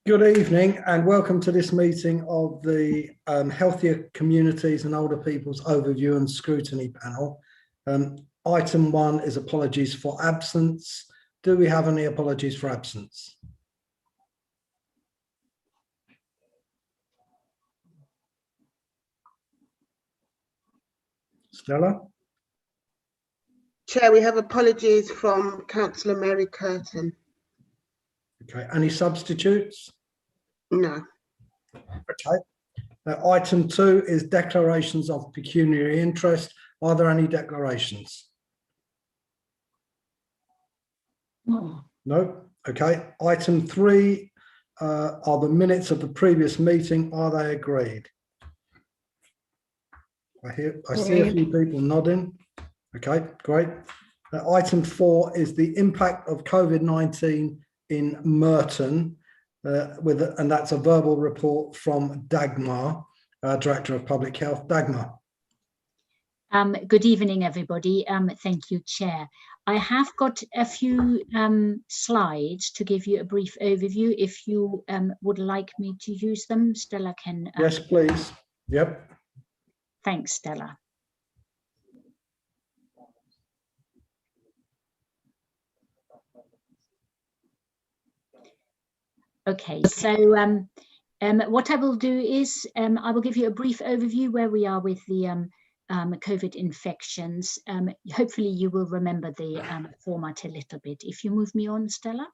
Good evening and welcome to this meeting of the Healthier Communities and Older People's Overview and Scrutiny panel. Item 1 is apologies for absence. Do we have any apologies for absence? Stella? Chair, we have apologies from Councillor Mary Curtin. Okay, any substitutes? No. Okay. Item 2 is declarations of pecuniary interest. Are there any declarations? No. Okay. Item 3 are the minutes of the previous meeting. Are they agreed? I see a few people nodding. Okay, great. Item 4 is the impact of COVID-19 in Merton, and that's a verbal report from Dagmar, Director of Public Health. Dagmar. Good evening, everybody. Thank you, Chair. I have got a few slides to give you a brief overview. If you would like me to use them, Stella can. Yes, please. Yep. Thanks, Stella. Okay, so what I will do is I will give you a brief overview where we are with the COVID infections. Hopefully you will remember the format a little bit. If you move me on, Stella.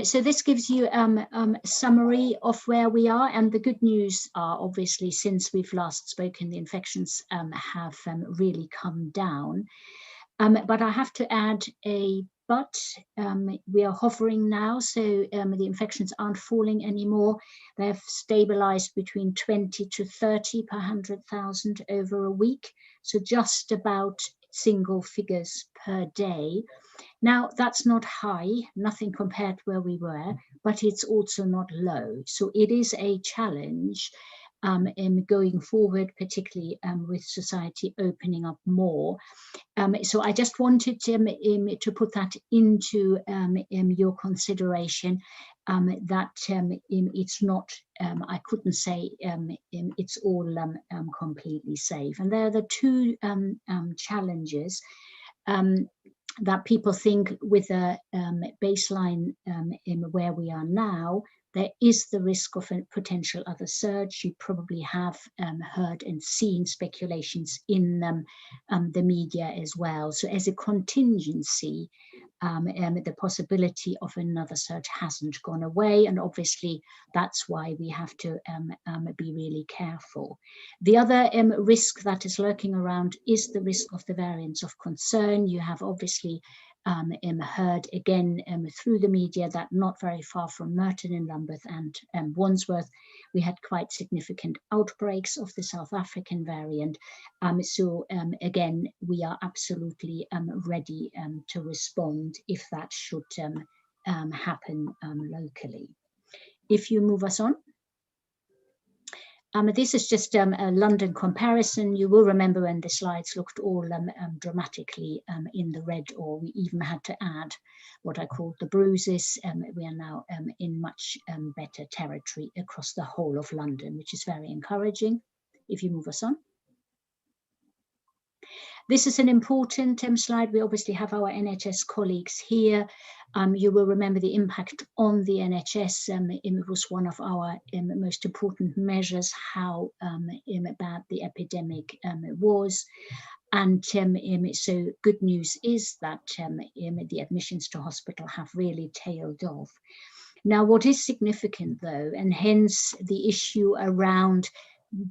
So this gives you a summary of where we are, and the good news are obviously since we've last spoken, the infections have really come down. But I have to add but we are hovering now, so the infections aren't falling anymore. They've stabilized between 20 to 30 per 100,000 over a week, so just about single figures per day. Now, that's not high, nothing compared to where we were, but it's also not low. So it is a challenge going forward, particularly with society opening up more. So I just wanted to put that into your consideration, that it's not, I couldn't say it's all completely safe. And there are the two challenges that people think with a baseline in where we are now. There is the risk of a potential other surge. You probably have heard and seen speculations in the media as well. So as a contingency, the possibility of another surge hasn't gone away. And obviously, that's why we have to be really careful. The other risk that is lurking around is the risk of the variants of concern. You have obviously heard again through the media that not very far from Merton in Lambeth and Wandsworth, we had quite significant outbreaks of the South African variant. So again, we are absolutely ready to respond if that should happen locally. If you move us on. This is just a London comparison. You will remember when the slides looked all dramatically in the red, or we even had to add what I called the bruises. We are now in much better territory across the whole of London, which is very encouraging. If you move us on. This is an important slide. We obviously have our NHS colleagues here. You will remember the impact on the NHS. It was one of our most important measures, how bad the epidemic was. And so good news is that the admissions to hospital have really tailed off. Now, what is significant though, and hence the issue around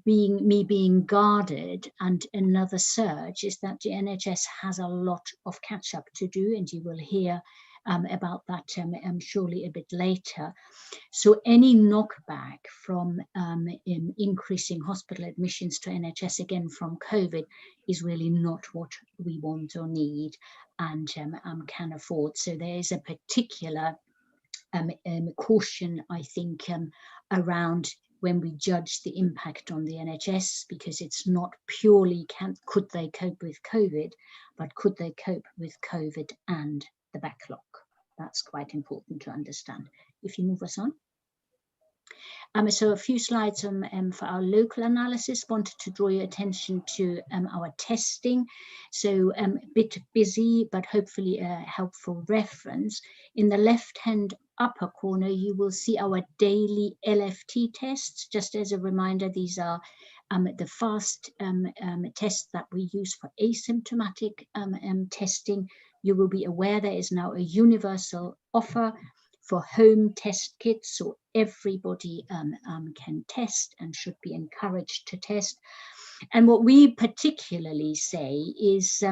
being guarded and another surge, is that the NHS has a lot of catch up to do, and you will hear about that surely a bit later. So any knockback from increasing hospital admissions to NHS again from COVID is really not what we want or need and can afford. So there is a particular caution, I think, around when we judge the impact on the NHS, because it's not purely could they cope with COVID, but could they cope with COVID and the backlog That's quite important to understand. If you move us on. So a few slides for our local analysis. Wanted to draw your attention to our testing. So a bit busy, but hopefully a helpful reference. In the left-hand upper corner, you will see our daily LFT tests. Just as a reminder, these are the fast tests that we use for asymptomatic testing. You will be aware there is now a universal offer for home test kits, so everybody can test and should be encouraged to test. And what we particularly say is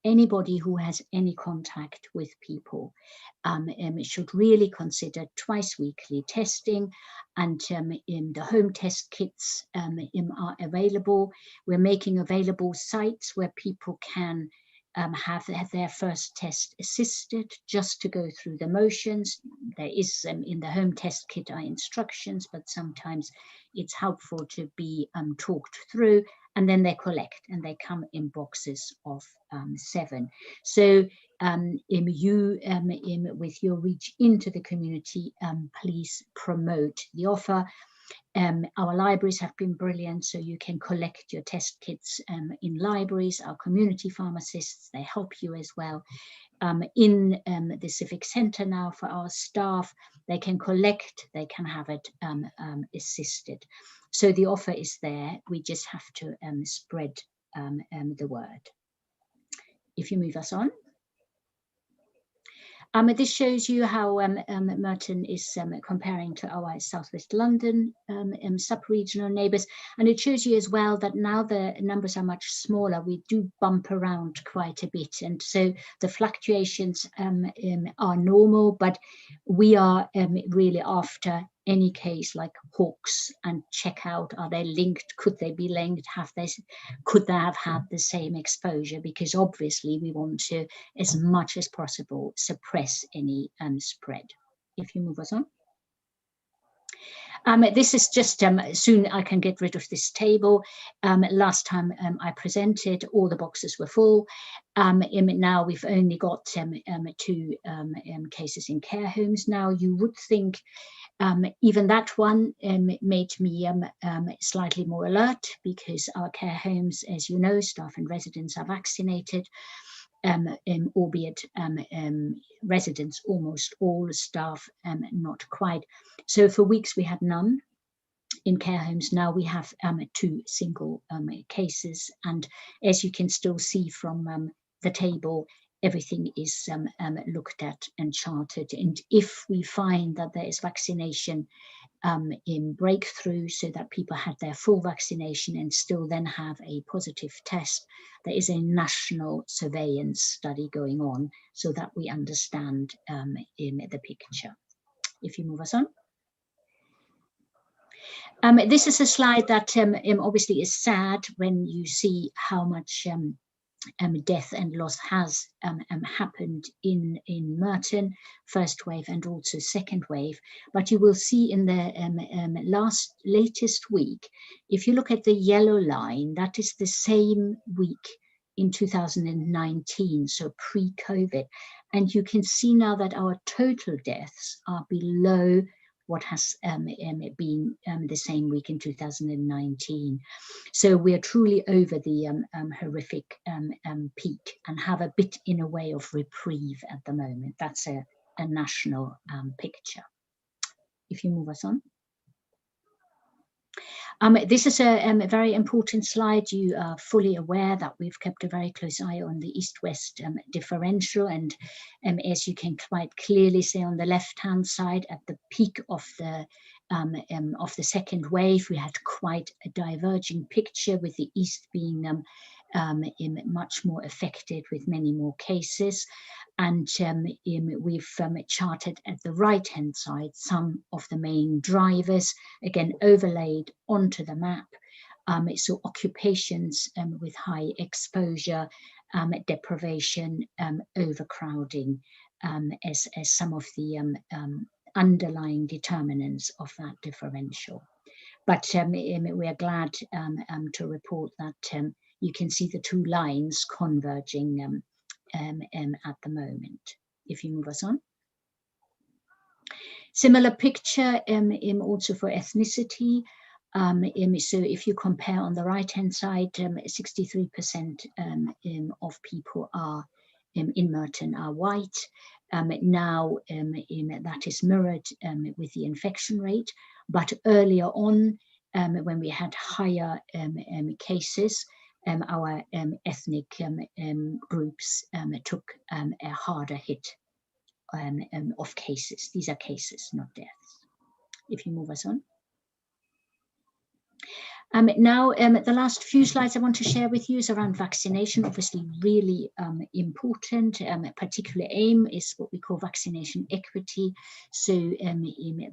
anybody who has any contact with people should really consider twice weekly testing, and the home test kits are available. We're making available sites where people can have their first test assisted, just to go through the motions. There is in the home test kit are instructions, but sometimes it's helpful to be talked through, and then they collect and they come in boxes of 7. So you with your reach into the community, please promote the offer. Our libraries have been brilliant, so you can collect your test kits in libraries. Our community pharmacists, they help you as well. In the Civic Centre now for our staff, they can collect, they can have it assisted. So the offer is there, we just have to spread the word. If you move us on. This shows you how Merton is comparing to our Southwest London sub-regional neighbours, and it shows you as well that now the numbers are much smaller. We do bump around quite a bit, and so the fluctuations are normal, but we are really after any case like hawks and check out, are they linked, could they be linked, could they have had the same exposure, because obviously we want to, as much as possible, suppress any spread. If you move us on. This is just, soon I can get rid of this table. Last time I presented, all the boxes were full. Now we've only got 2 cases in care homes now. You would think even that one made me slightly more alert, because our care homes, as you know, staff and residents are vaccinated, albeit residents almost all, staff not quite. So for weeks we had none in care homes. Now we have 2 single cases, and as you can still see from the table, everything is looked at and charted. And if we find that there is vaccination in breakthrough, so that people had their full vaccination and still then have a positive test, there is a national surveillance study going on, so that we understand in the picture. If you move us on. This is a slide that obviously is sad when you see how much death and loss has happened in Merton, first wave and also second wave. But you will see in the latest week, if you look at the yellow line, that is the same week in 2019, so pre-COVID. And you can see now that our total deaths are below what has been the same week in 2019. So we are truly over the horrific peak, and have a bit in a way of reprieve at the moment. That's a national picture. If you move us on. This is a very important slide. You are fully aware that we've kept a very close eye on the east-west differential, and as you can quite clearly see on the left-hand side, at the peak of the second wave, we had quite a diverging picture, with the east being much more affected with many more cases. And we've charted at the right-hand side some of the main drivers, again overlaid onto the map. So occupations with high exposure, deprivation, overcrowding as some of the underlying determinants of that differential. But we are glad to report that you can see the 2 lines converging at the moment. If you move us on. Similar picture also for ethnicity. So if you compare on the right-hand side, 63% of people are in Merton are white. Now that is mirrored with the infection rate, but earlier on, when we had higher cases, our ethnic groups took a harder hit of cases. These are cases, not deaths. If you move us on. Now, the last few slides I want to share with you is around vaccination, obviously really important. Particular aim is what we call vaccination equity, so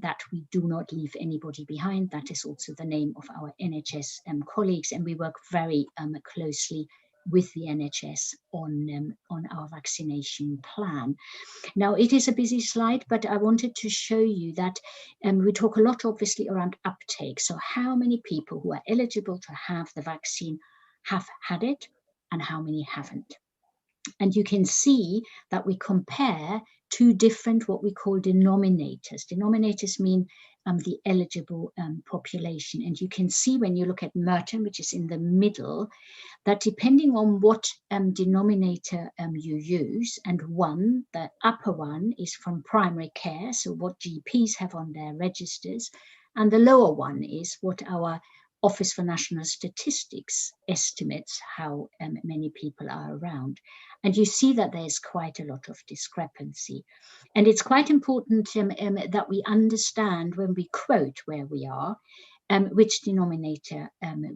that we do not leave anybody behind. That is also the name of our NHS colleagues, and we work very closely with the NHS on our vaccination plan. Now, it is a busy slide, but I wanted to show you that we talk a lot, obviously, around uptake. So how many people who are eligible to have the vaccine have had it and how many haven't? And you can see that we compare two different what we call denominators. Denominators mean the eligible population. And you can see when you look at Merton, which is in the middle, that depending on what denominator you use, and the upper one is from primary care, so what GPs have on their registers, and the lower one is what our Office for National Statistics estimates how many people are around. And you see that there's quite a lot of discrepancy. And it's quite important that we understand when we quote where we are, which denominator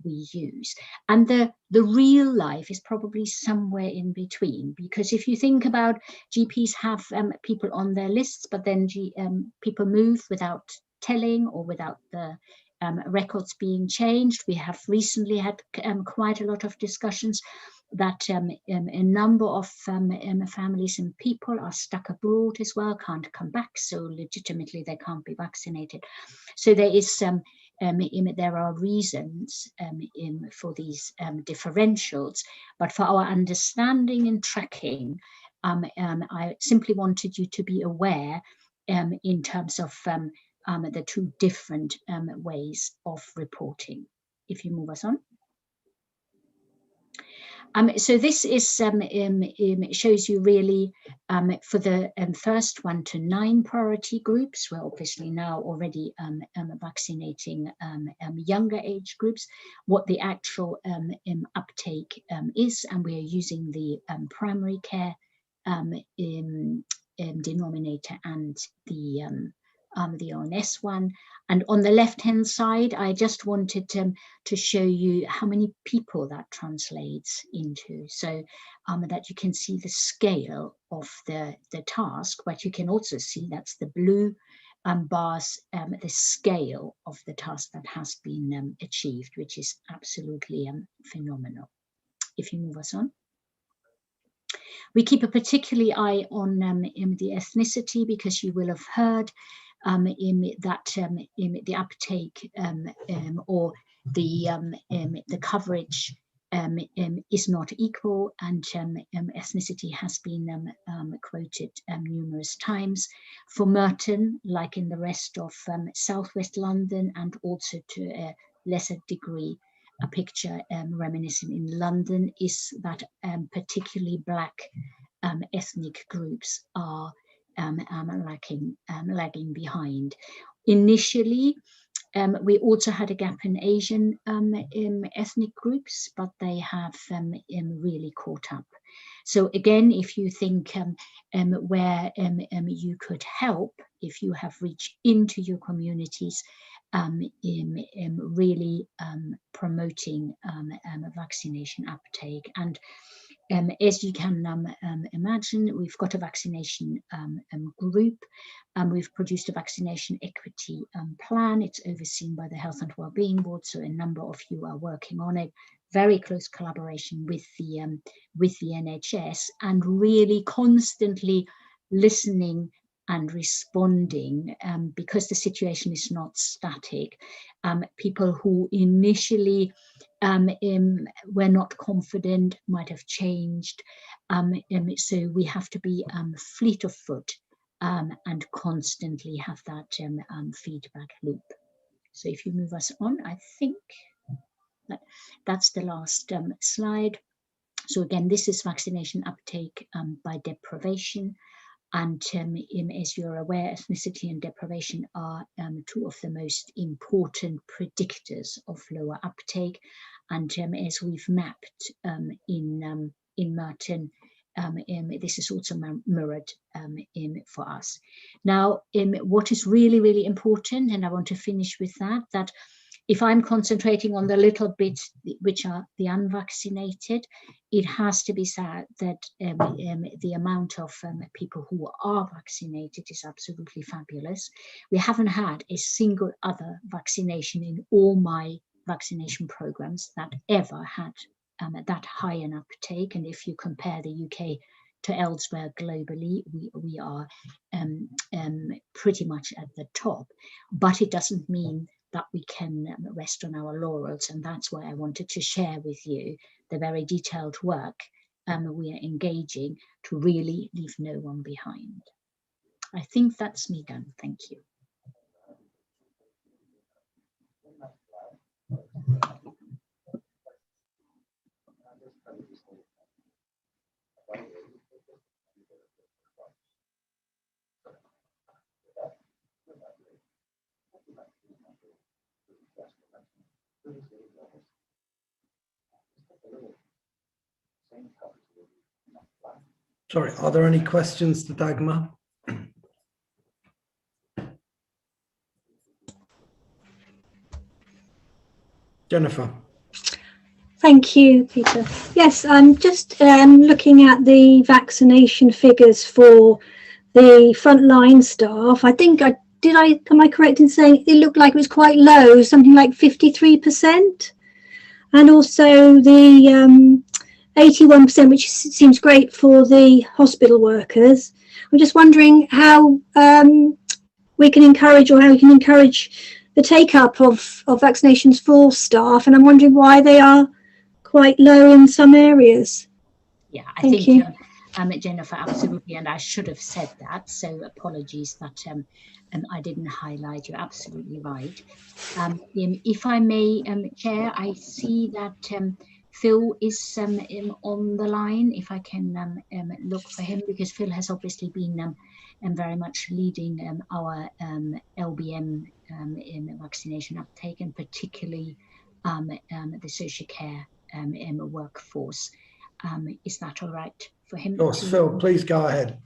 we use. And the real life is probably somewhere in between, because if you think about GPs have people on their lists, but then people move without telling or without the records being changed. We have recently had quite a lot of discussions that a number of families and people are stuck abroad as well, can't come back, so legitimately they can't be vaccinated. So there is there are reasons for these differentials, but for our understanding and tracking, I simply wanted you to be aware in terms of the two different ways of reporting. If you move us on. So this is shows you really for the first 1 to 9 priority groups. We're obviously now already vaccinating younger age groups, what the actual uptake is, and we are using the primary care denominator and the ONS one. And on the left-hand side, I just wanted to show you how many people that translates into, so that you can see the scale of the task, but you can also see that's the blue bars, the scale of the task that has been achieved, which is absolutely phenomenal. If you move us on. We keep a particular eye on the ethnicity, because you will have heard that the uptake or the coverage is not equal, and ethnicity has been quoted numerous times. For Merton, like in the rest of Southwest London, and also to a lesser degree a picture reminiscent in London, is that particularly Black ethnic groups are lagging behind. Initially, we also had a gap in Asian ethnic groups, but they have really caught up. So again, if you think where you could help, if you have reached into your communities, really promoting vaccination uptake. And as you can imagine, we've got a vaccination group, and we've produced a vaccination equity plan. It's overseen by the Health and Wellbeing Board, so a number of you are working on it. Very close collaboration with the NHS, and really constantly listening and responding, because the situation is not static. People who initially were not confident might have changed. So we have to be fleet of foot and constantly have that feedback loop. So if you move us on, I think that's the last slide. So again, this is vaccination uptake by deprivation. And as you're aware, ethnicity and deprivation are two of the most important predictors of lower uptake. And as we've mapped in Merton, this is also mirrored for us. Now, what is really, really important, and I want to finish with that if I'm concentrating on the little bit which are the unvaccinated, it has to be said that the amount of people who are vaccinated is absolutely fabulous. We haven't had a single other vaccination in all my vaccination programs that ever had that high an uptake. And if you compare the UK to elsewhere globally, we are pretty much at the top. But it doesn't mean that we can rest on our laurels, and that's why I wanted to share with you the very detailed work we are engaging to really leave no one behind. I think that's me done. Thank you. Sorry, are there any questions to Dagmar? Jennifer. Thank you, Peter. Yes, I'm just looking at the vaccination figures for the frontline staff. I think am I correct in saying it looked like it was quite low, something like 53%? And also the 81%, which seems great for the hospital workers. I'm just wondering how we can encourage, or how we can encourage the take-up of vaccinations for staff, and I'm wondering why they are quite low in some areas. Yeah, I think Jennifer, absolutely, and I should have said that, so apologies that I didn't highlight. You're absolutely right. If I may, Chair, I see that Phil is on the line. If I can look for him, because Phil has obviously been very much leading our LBM vaccination uptake, and particularly the social care workforce. Is that all right for him? Of course, Phil, please go ahead.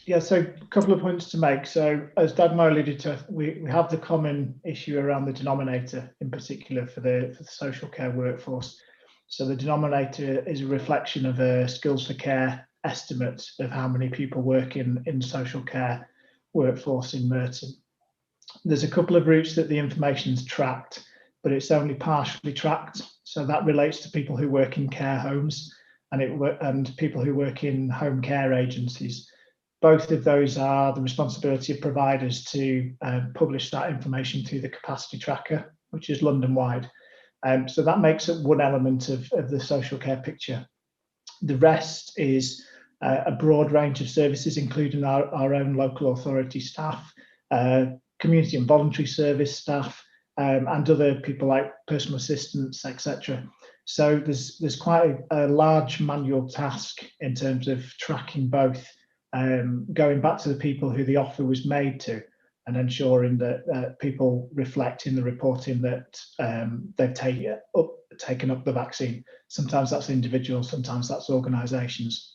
Yeah, so a couple of points to make. So as Dagmar alluded to, we have the common issue around the denominator, in particular for the social care workforce. So the denominator is a reflection of a skills for care estimate of how many people work in social care workforce in Merton. There's a couple of routes that the information's tracked, but it's only partially tracked. So that relates to people who work in care homes and people who work in home care agencies. Both of those are the responsibility of providers to publish that information through the capacity tracker, which is London-wide. So that makes it one element of the social care picture. The rest is a broad range of services, including our own local authority staff, community and voluntary service staff, and other people like personal assistants, etc. So there's quite a large manual task in terms of tracking both, going back to the people who the offer was made to, and ensuring that people reflect in the reporting that they've taken up the vaccine. Sometimes that's individuals, sometimes that's organisations.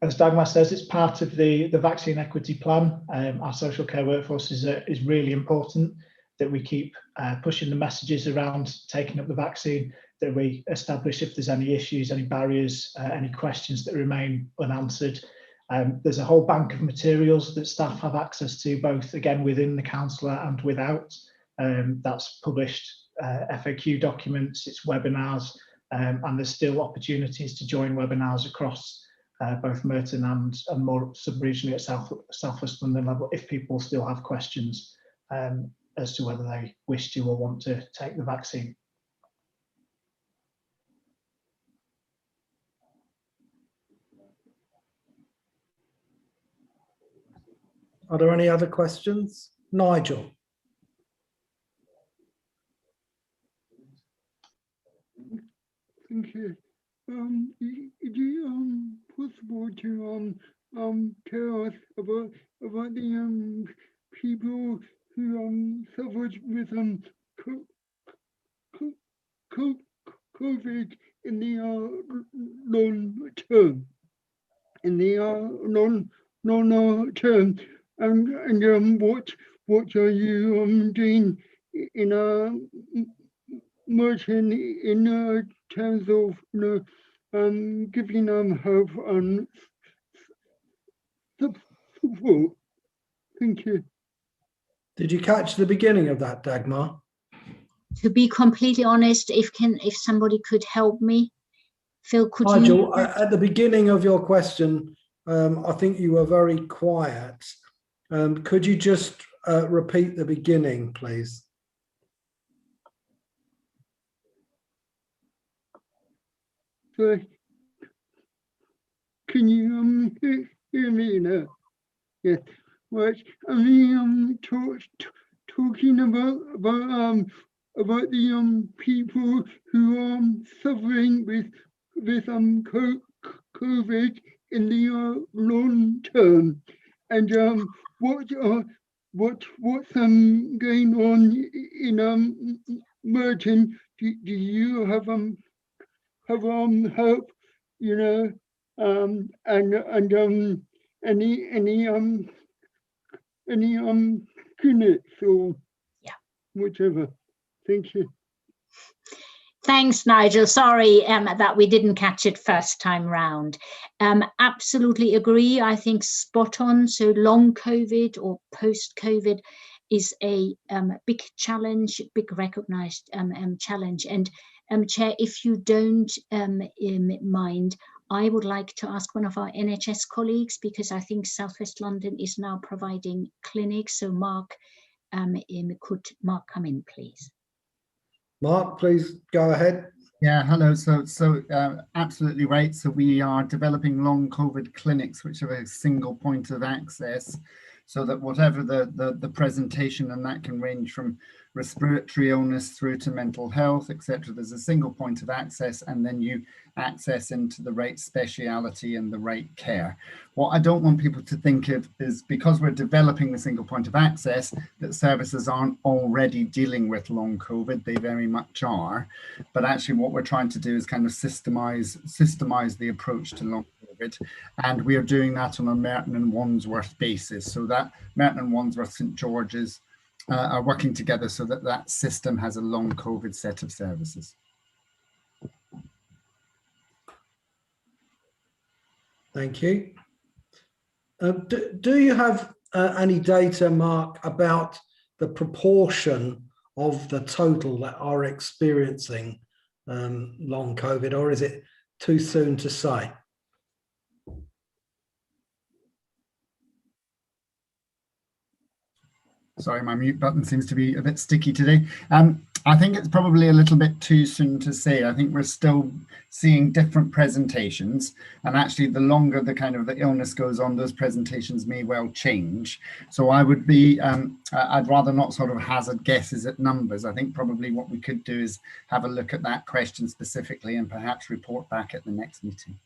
As Dagmar says, it's part of the vaccine equity plan. Our social care workforce is really important that we keep pushing the messages around taking up the vaccine, that we establish if there's any issues, any barriers, any questions that remain unanswered. There's a whole bank of materials that staff have access to, both again within the council and without. That's published FAQ documents, it's webinars, and there's still opportunities to join webinars across both Merton and more sub-regionally at South West London level, if people still have questions as to whether they wish to or want to take the vaccine. Are there any other questions? Nigel. Thank you. Is it possible to tell us about the people who suffered with COVID in the long term? In the long term, and what are you doing in Merton in terms of giving them help and support? Thank you. Did you catch the beginning of that, Dagmar? To be completely honest, if somebody could help me, Phil, could Nigel, you? at the beginning of your question, I think you were very quiet. Could you just repeat the beginning, please? Sorry. Can you hear me now? Yes. Right. I mean, talking about the people who are suffering with COVID in the long term, and what's going on in Merton? Do you have help, you know, and any clinics or whatever? Thank you. Thanks, Nigel. Sorry that we didn't catch it first time round. Absolutely agree. I think spot on. So long COVID or post-COVID is a big challenge, big recognized challenge. And Chair, if you don't mind, I would like to ask one of our NHS colleagues, because I think South West London is now providing clinics. So Mark, could Mark come in, please? Mark, please go ahead. Yeah, hello. So absolutely right. So we are developing long COVID clinics, which have a single point of access, so that whatever the presentation, and that can range from respiratory illness through to mental health, etc. There's a single point of access, and then you access into the right speciality and the right care. What I don't want people to think of is, because we're developing the single point of access, that services aren't already dealing with long COVID. They very much are. But actually what we're trying to do is kind of systemize the approach to long COVID. And we are doing that on a Merton and Wandsworth basis. So that Merton and Wandsworth, St George's are working together so that that system has a long COVID set of services. Thank you. Do you have any data, Mark, about the proportion of the total that are experiencing long COVID, or is it too soon to say? Sorry, my mute button seems to be a bit sticky today. I think it's probably a little bit too soon to say. I think we're still seeing different presentations, and actually the longer the kind of the illness goes on, those presentations may well change. So I would be, I'd rather not sort of hazard guesses at numbers. I think probably what we could do is have a look at that question specifically and perhaps report back at the next meeting.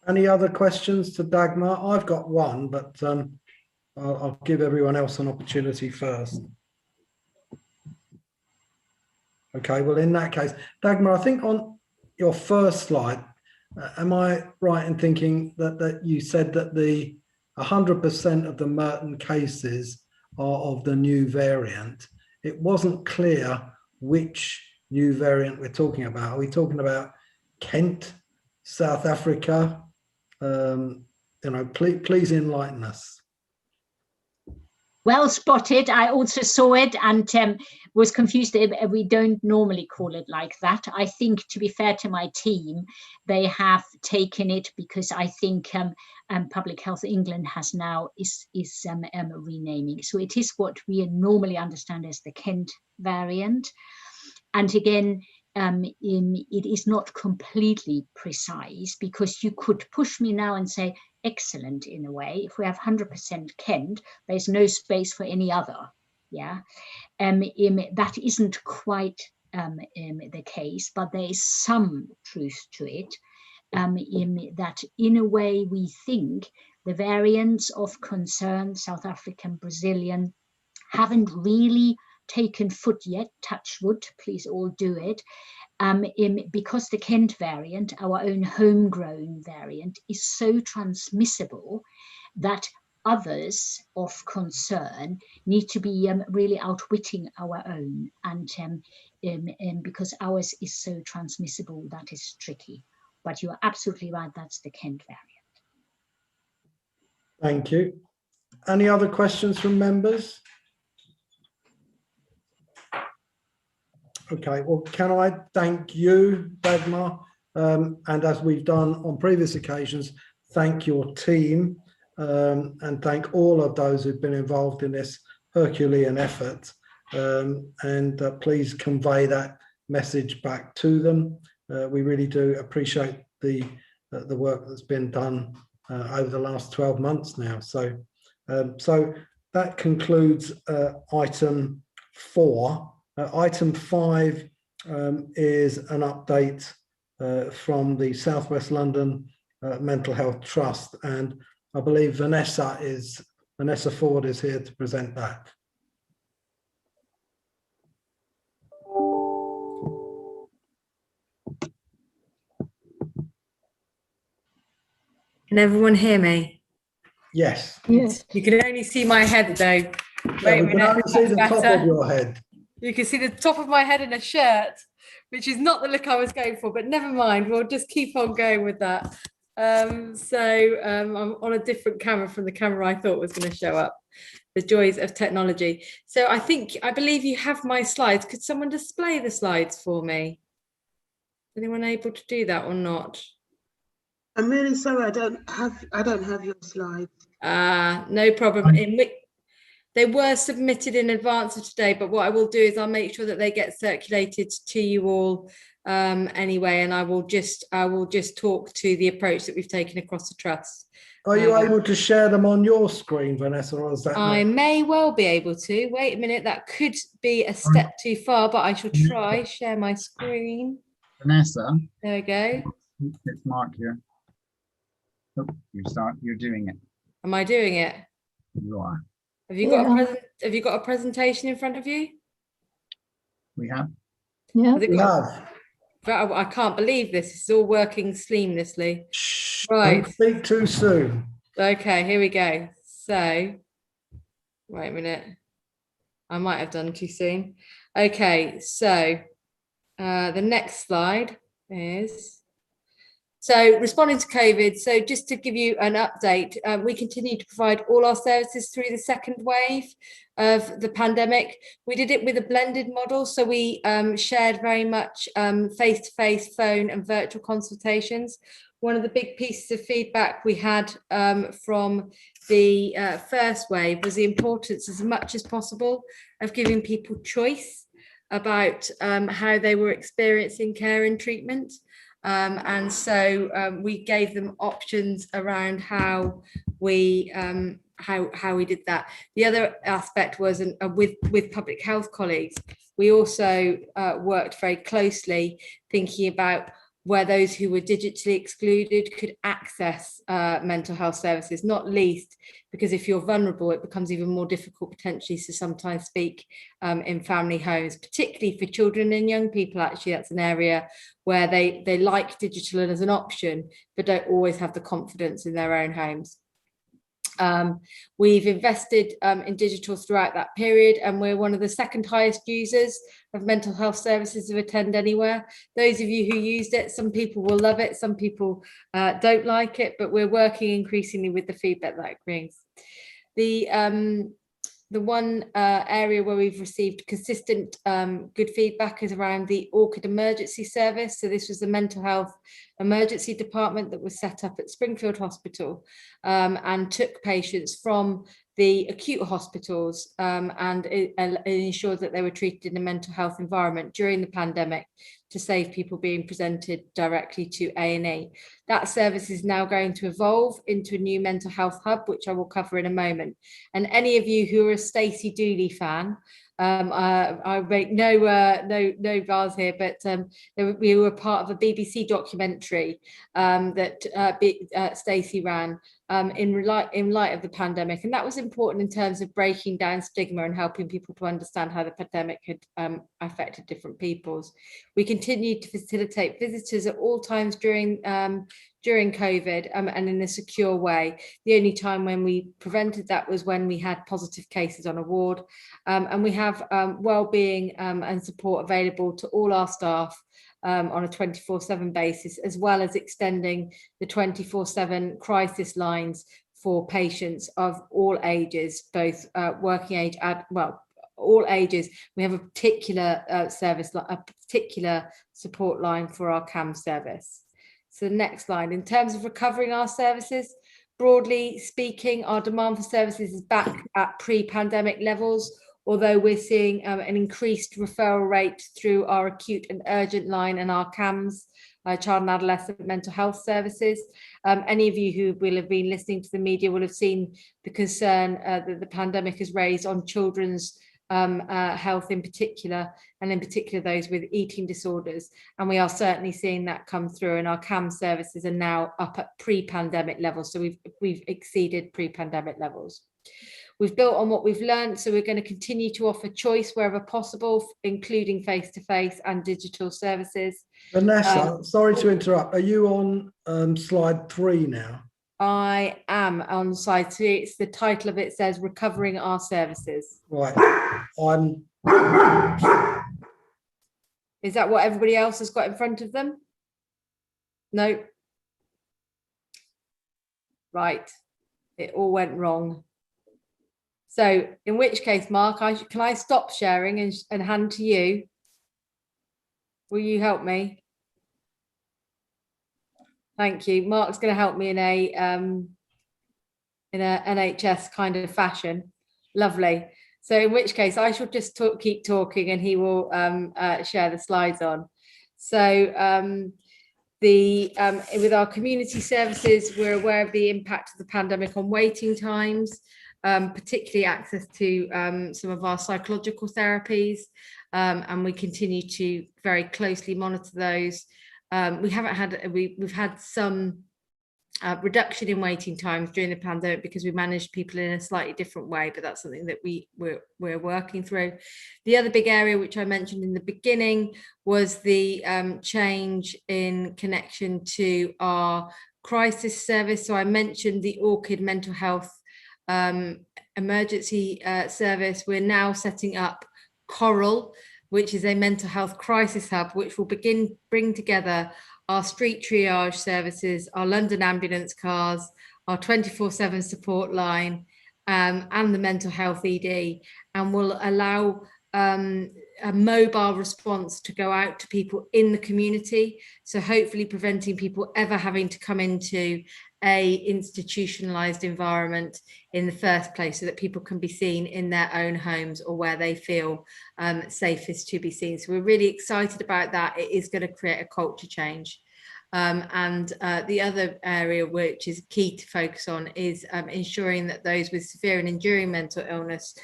Any other questions to Dagmar? I've got one, but I'll give everyone else an opportunity first. Okay, well, in that case, Dagmar, I think on your first slide, am I right in thinking that you said that the 100% of the Merton cases are of the new variant? It wasn't clear which new variant we're talking about. Are we talking about Kent, South Africa? You know, please enlighten us. Well spotted. I also saw it and was confused. We don't normally call it like that. I think, to be fair to my team, they have taken it because I think Public Health England has now is renaming. So it is what we normally understand as the Kent variant. And again, it is not completely precise, because you could push me now and say, excellent, in a way, if we have 100% Kent, there's no space for any other. Yeah, that isn't quite the case, but there is some truth to it. That in a way we think the variants of concern, South African, Brazilian, haven't really taken foot yet, touch wood, please all do it, because the Kent variant, our own homegrown variant, is so transmissible that others of concern need to be really outwitting our own, and because ours is so transmissible, that is tricky. But you're absolutely right, that's the Kent variant. Thank you. Any other questions from members? Okay, well, can I thank you, Dagmar, and as we've done on previous occasions, thank your team, and thank all of those who've been involved in this Herculean effort, and please convey that message back to them. We really do appreciate the work that's been done over the last 12 months now. So that concludes item 4. Item 5 is an update from the South West London Mental Health Trust, and I believe Vanessa Ford is here to present that. Can everyone hear me? Yes. Yes. You can only see my head though. Yeah, we can only see the top of your head. You can see the top of my head in a shirt, which is not the look I was going for, but never mind. We'll just keep on going with that. I'm on a different camera from the camera I thought was going to show up. The joys of technology. So I believe you have my slides. Could someone display the slides for me? Anyone able to do that or not? I'm really sorry, I don't have your slides. No problem. They were submitted in advance of today, but what I will do is I'll make sure that they get circulated to you all anyway, and I will just talk to the approach that we've taken across the trust. Are you able to share them on your screen, Vanessa, or is that I may well be able to. Wait a minute, that could be a step too far, but I shall try. Share my screen. Vanessa. There we go. It's Mark here. Oh, you're doing it. Am I doing it? You are. Have you got a presentation in front of you? We have. Yeah. we have? I can't believe this. It's all working seamlessly. Shh, Right. don't speak too soon. Okay, here we go. So, wait a minute. I might have done too soon. Okay, so the next slide is. So responding to COVID, so just to give you an update, we continue to provide all our services through the second wave of the pandemic. We did it with a blended model, so we shared very much face-to-face, phone and virtual consultations. One of the big pieces of feedback we had from the first wave was the importance, as much as possible, of giving people choice about how they were experiencing care and treatment. And so we gave them options around how we did that. The other aspect was with public health colleagues, we also worked very closely thinking about where those who were digitally excluded could access mental health services, not least because if you're vulnerable, it becomes even more difficult potentially to sometimes speak in family homes, particularly for children and young people. Actually, that's an area where they like digital as an option, but don't always have the confidence in their own homes. We've invested in digital throughout that period, and we're one of the second highest users of mental health services of Attend Anywhere. Those of you who used it, some people will love it, some people don't like it, but we're working increasingly with the feedback that it brings. The one area where we've received consistent good feedback is around the Orchid Emergency Service. So this was the mental health emergency department that was set up at Springfield Hospital and took patients from the acute hospitals and ensured that they were treated in a mental health environment during the pandemic to save people being presented directly to A&E. That service is now going to evolve into a new mental health hub, which I will cover in a moment. And any of you who are a Stacey Dooley fan, I make no bars here, but we were part of a BBC documentary that Stacey ran in light of the pandemic, and that was important in terms of breaking down stigma and helping people to understand how the pandemic had affected different peoples. We continued to facilitate visitors at all times during COVID and in a secure way. The only time when we prevented that was when we had positive cases on a ward, and we have wellbeing and support available to all our staff on a 24/7 basis, as well as extending the 24/7 crisis lines for patients of all ages, both working age and, well, all ages. We have a particular service, a particular support line for our CAM service. So the next slide, in terms of recovering our services, broadly speaking, our demand for services is back at pre-pandemic levels, although we're seeing an increased referral rate through our acute and urgent line and our CAMS, child and adolescent mental health services. Any of you who will have been listening to the media will have seen the concern that the pandemic has raised on children's health in particular, and in particular those with eating disorders. And we are certainly seeing that come through, and our CAM services are now up at pre-pandemic levels. So we've exceeded pre-pandemic levels. We've built on what we've learned, so we're going to continue to offer choice wherever possible, including face-to-face and digital services. Vanessa, sorry to interrupt. Are you on slide 3 now? I am on slide 3. It's the title of it says Recovering Our Services. Right. Is that what everybody else has got in front of them? No. Right. It all went wrong. So in which case, Mark, can I stop sharing and hand to you? Will you help me? Thank you. Mark's going to help me in a NHS kind of fashion. Lovely. So in which case, I shall just keep talking, and he will share the slides on. So with our community services, we're aware of the impact of the pandemic on waiting times, particularly access to some of our psychological therapies, and we continue to very closely monitor those. We've had some reduction in waiting times during the pandemic because we managed people in a slightly different way, but that's something that we're working through. The other big area which I mentioned in the beginning was the change in connection to our crisis service. So I mentioned the Orchid mental health emergency service. We're now setting up Coral, which is a mental health crisis hub, which will bring together our street triage services, our London ambulance cars, our 24/7 support line, and the mental health ED, and will allow a mobile response to go out to people in the community. So hopefully preventing people ever having to come into a institutionalized environment in the first place, so that people can be seen in their own homes or where they feel safest to be seen. So we're really excited about that. It is going to create a culture change. And the other area which is key to focus on is ensuring that those with severe and enduring mental illness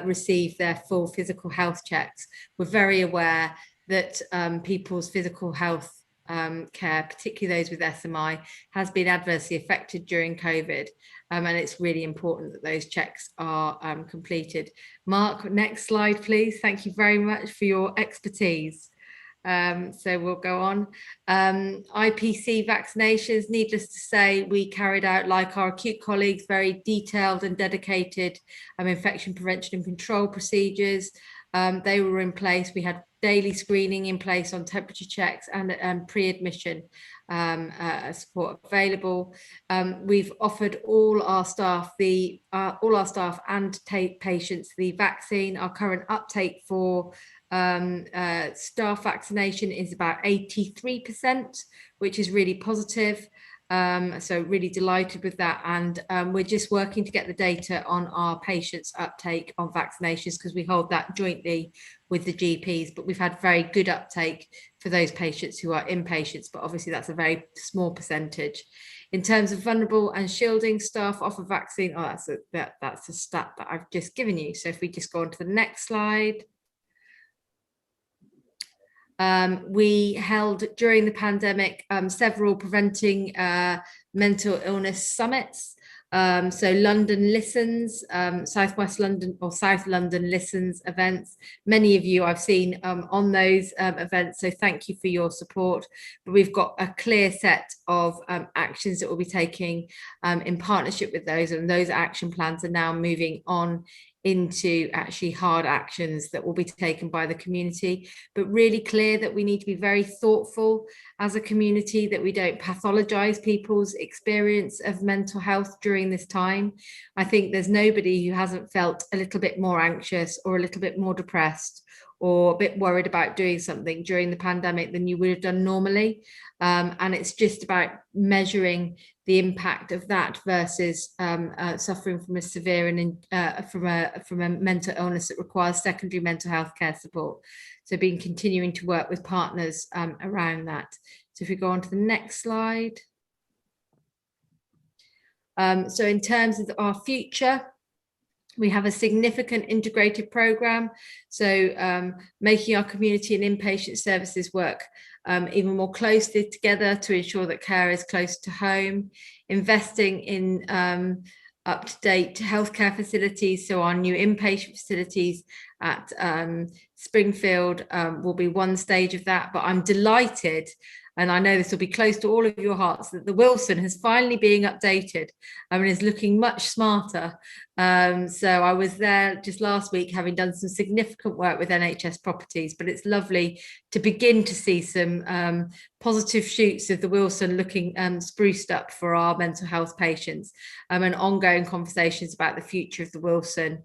receive their full physical health checks. We're very aware that people's physical health care, particularly those with SMI, has been adversely affected during COVID, and it's really important that those checks are completed. Mark, next slide, please. Thank you very much for your expertise. So we'll go on. IPC vaccinations, needless to say, we carried out, like our acute colleagues, very detailed and dedicated infection prevention and control procedures. They were in place. We had daily screening in place on temperature checks and pre-admission support available. We've offered all our staff and patients the vaccine. Our current uptake for staff vaccination is about 83%, which is really positive. So really delighted with that. And we're just working to get the data on our patients' uptake on vaccinations, because we hold that jointly with the GPs, but we've had very good uptake for those patients who are inpatients, but obviously that's a very small percentage. In terms of vulnerable and shielding staff off a vaccine, that's a stat that I've just given you. So if we just go on to the next slide. We held during the pandemic several preventing mental illness summits. So London Listens, Southwest London or South London Listens events. Many of you I've seen on those events, so thank you for your support. But we've got a clear set of actions that we'll be taking in partnership with those, and those action plans are now moving on into actually hard actions that will be taken by the community, but really clear that we need to be very thoughtful as a community, that we don't pathologize people's experience of mental health during this time. I think there's nobody who hasn't felt a little bit more anxious or a little bit more depressed or a bit worried about doing something during the pandemic than you would have done normally. And it's just about measuring the impact of that versus suffering from a severe and from a mental illness that requires secondary mental health care support. So continuing to work with partners around that. So if we go on to the next slide. So in terms of our future, we have a significant integrated programme, so making our community and inpatient services work even more closely together to ensure that care is close to home, investing in up-to-date healthcare facilities. So our new inpatient facilities at Springfield will be one stage of that, but I'm delighted, and I know this will be close to all of your hearts, that the Wilson has finally been updated and is looking much smarter. So I was there just last week, having done some significant work with NHS properties, but it's lovely to begin to see some positive shoots of the Wilson looking spruced up for our mental health patients, and ongoing conversations about the future of the Wilson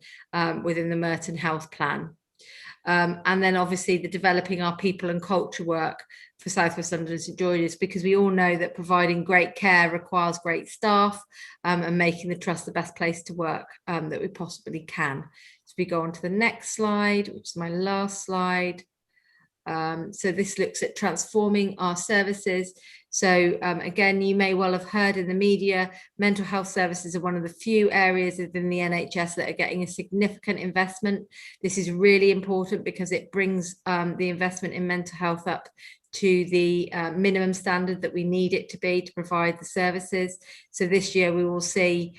within the Merton Health Plan. And then obviously the developing our people and culture work for South West London and St George's, because we all know that providing great care requires great staff, and making the trust the best place to work that we possibly can. So we go on to the next slide, which is my last slide. So this looks at transforming our services. So again, you may well have heard in the media, mental health services are one of the few areas within the NHS that are getting a significant investment. This is really important because it brings the investment in mental health up to the minimum standard that we need it to be to provide the services. So this year we will see,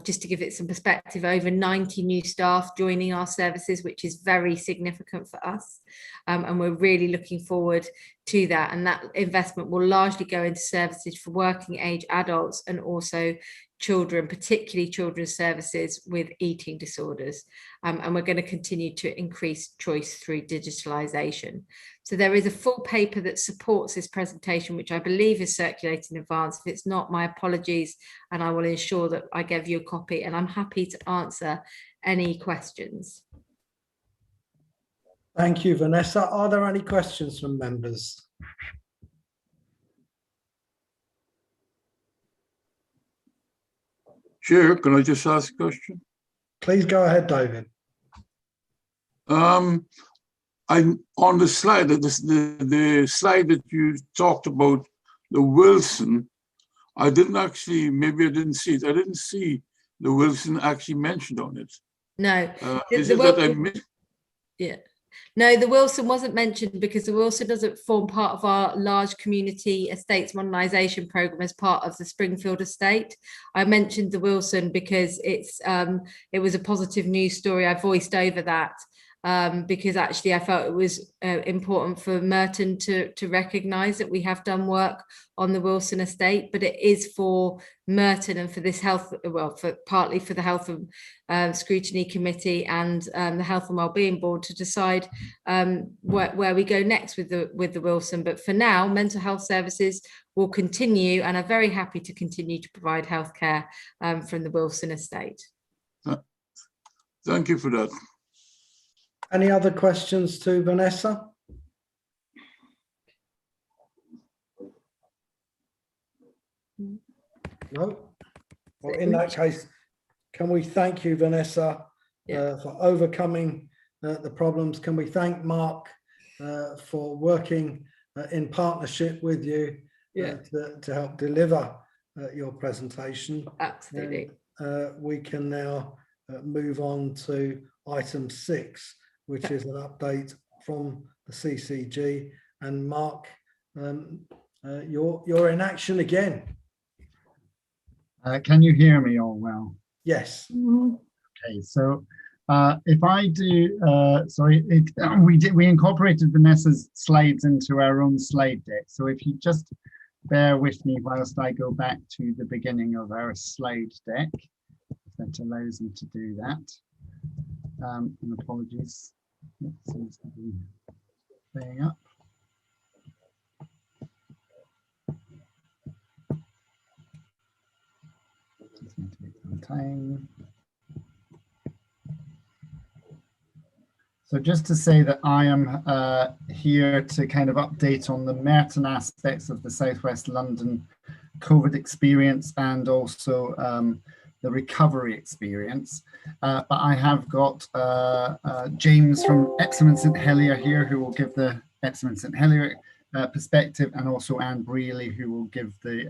just to give it some perspective, over 90 new staff joining our services, which is very significant for us. And we're really looking forward to that. And that investment will largely go into services for working age adults and also children, particularly children's services with eating disorders. And we're going to continue to increase choice through digitalisation. So there is a full paper that supports this presentation, which I believe is circulated in advance. If it's not, my apologies, and I will ensure that I give you a copy, and I'm happy to answer any questions. Thank you, Vanessa. Are there any questions from members? Chair, can I just ask a question? Please go ahead, David. I'm on the slide, the slide that you talked about, the Wilson. I didn't actually, maybe I didn't see it. I didn't see the Wilson actually mentioned on it. No. Is it that I missed? Yeah. No, the Wilson wasn't mentioned because the Wilson doesn't form part of our large community estates modernisation programme as part of the Springfield estate. I mentioned the Wilson because it was a positive news story. I voiced over that because actually I felt it was important for Merton to recognise that we have done work on the Wilson estate, but it is for Merton and for this health, well, partly for the Health and Scrutiny Committee and the Health and Wellbeing Board to decide where we go next with the Wilson. But for now, mental health services will continue and are very happy to continue to provide healthcare from the Wilson estate. Thank you for that. Any other questions to Vanessa? No? Well, in that case, can we thank you, Vanessa, for overcoming the problems? Can we thank Mark for working in partnership with you to help deliver your presentation? Absolutely. And, we can now move on to item 6, which is an update from the CCG. And Mark, you're in action again. Can you hear me all well? Yes. Okay, so if I do, we incorporated Vanessa's slides into our own slide deck. So if you just bear with me whilst I go back to the beginning of our slide deck, if that allows me to do that. And apologies, it seems to be playing up. Just going to take some time. So just to say that I am here to kind of update on the Merton aspects of the Southwest London COVID experience and also the recovery experience. But I have got James from Epsom St Helier here, who will give the Epsom St Helier perspective, and also Anne Brealey, who will give the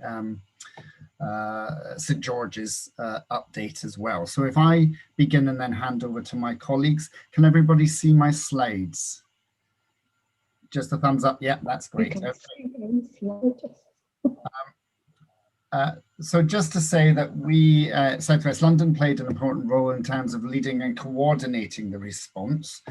St George's update as well. So if I begin and then hand over to my colleagues, can everybody see my slides? Just a thumbs up. Yeah, that's great. So just to say that we, Southwest London, played an important role in terms of leading and coordinating the response.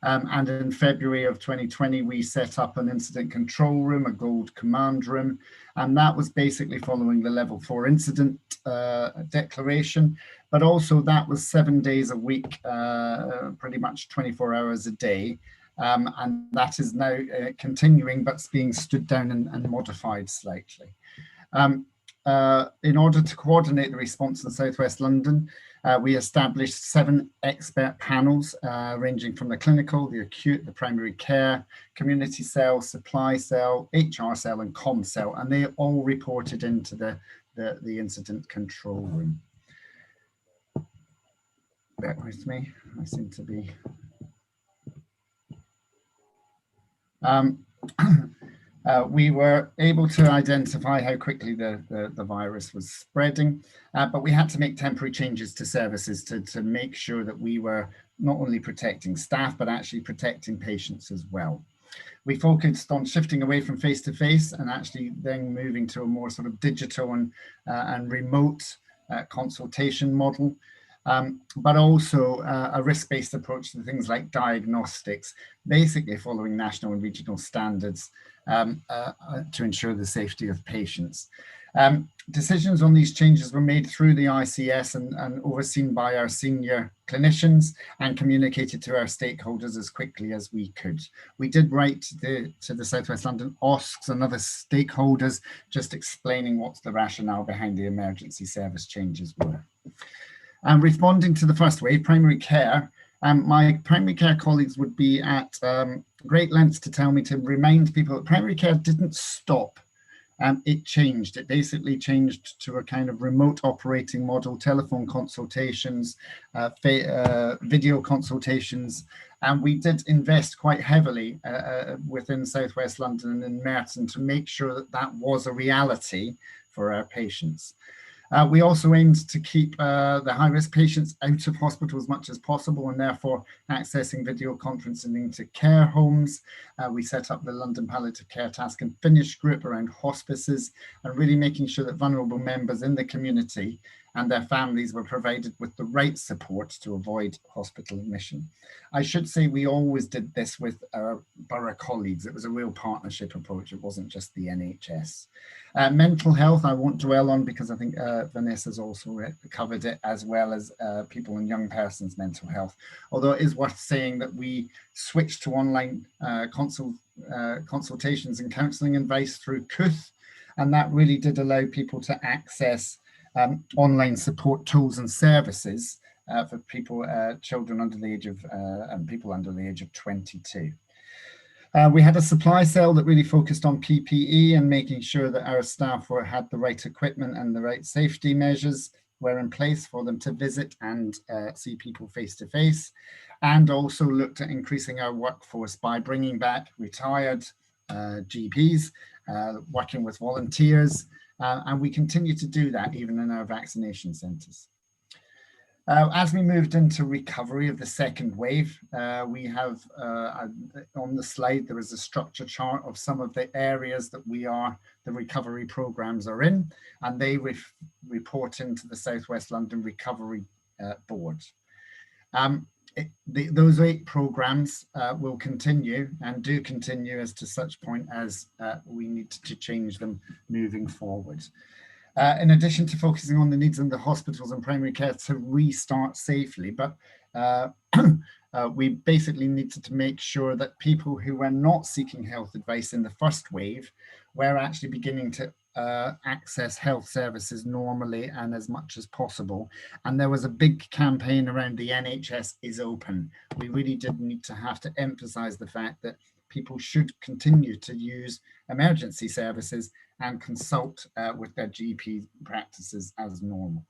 And in February of 2020, we set up an incident control room, a gold command room, and that was basically following the level 4 incident declaration. But also that was 7 days a week, pretty much 24 hours a day. And that is now continuing, but it's being stood down and modified slightly. In order to coordinate the response in Southwest London, we established 7 expert panels ranging from the clinical, the acute, the primary care, community cell, supply cell, HR cell and comm cell, and they all reported into the incident control room. Bear with me, I seem to be... we were able to identify how quickly the virus was spreading, but we had to make temporary changes to services to make sure that we were not only protecting staff, but actually protecting patients as well. We focused on shifting away from face-to-face and actually then moving to a more sort of digital and remote consultation model. But also a risk-based approach to things like diagnostics, basically following national and regional standards to ensure the safety of patients. Decisions on these changes were made through the ICS and overseen by our senior clinicians and communicated to our stakeholders as quickly as we could. We did write to the Southwest London OSCs and other stakeholders, just explaining what the rationale behind the emergency service changes were. And responding to the first wave, primary care, my primary care colleagues would be at great lengths to tell me to remind people that primary care didn't stop. It changed. It basically changed to a kind of remote operating model, telephone consultations, video consultations, and we did invest quite heavily within Southwest London and in Merton to make sure that that was a reality for our patients. We also aimed to keep the high-risk patients out of hospital as much as possible, and therefore accessing video conferencing into care homes. We set up the London Palliative Care Task and Finish group around hospices, and really making sure that vulnerable members in the community and their families were provided with the right support to avoid hospital admission. I should say we always did this with our borough colleagues. It was a real partnership approach. It wasn't just the NHS. Mental health, I won't dwell on because I think Vanessa's also covered it, as well as people and young persons' mental health. Although it is worth saying that we switched to online consultations and counselling advice through CUTH, and that really did allow people to access online support tools and services for people, children under the age of, and people under the age of 22. We had a supply cell that really focused on PPE and making sure that our staff had the right equipment and the right safety measures were in place for them to visit and see people face to face, and also looked at increasing our workforce by bringing back retired GPs, working with volunteers, and we continue to do that even in our vaccination centres. As we moved into recovery of the second wave, we have on the slide, there is a structure chart of some of the areas that the recovery programs are in, and they report into the South West London Recovery Board. Those 8 programs will continue and do continue as to such point as we need to change them moving forward. In addition to focusing on the needs in the hospitals and primary care to restart safely, but we basically needed to make sure that people who were not seeking health advice in the first wave were actually beginning to access health services normally and as much as possible. And there was a big campaign around the NHS is open. We really did need to have to emphasize the fact that people should continue to use emergency services and consult with their GP practices as normal.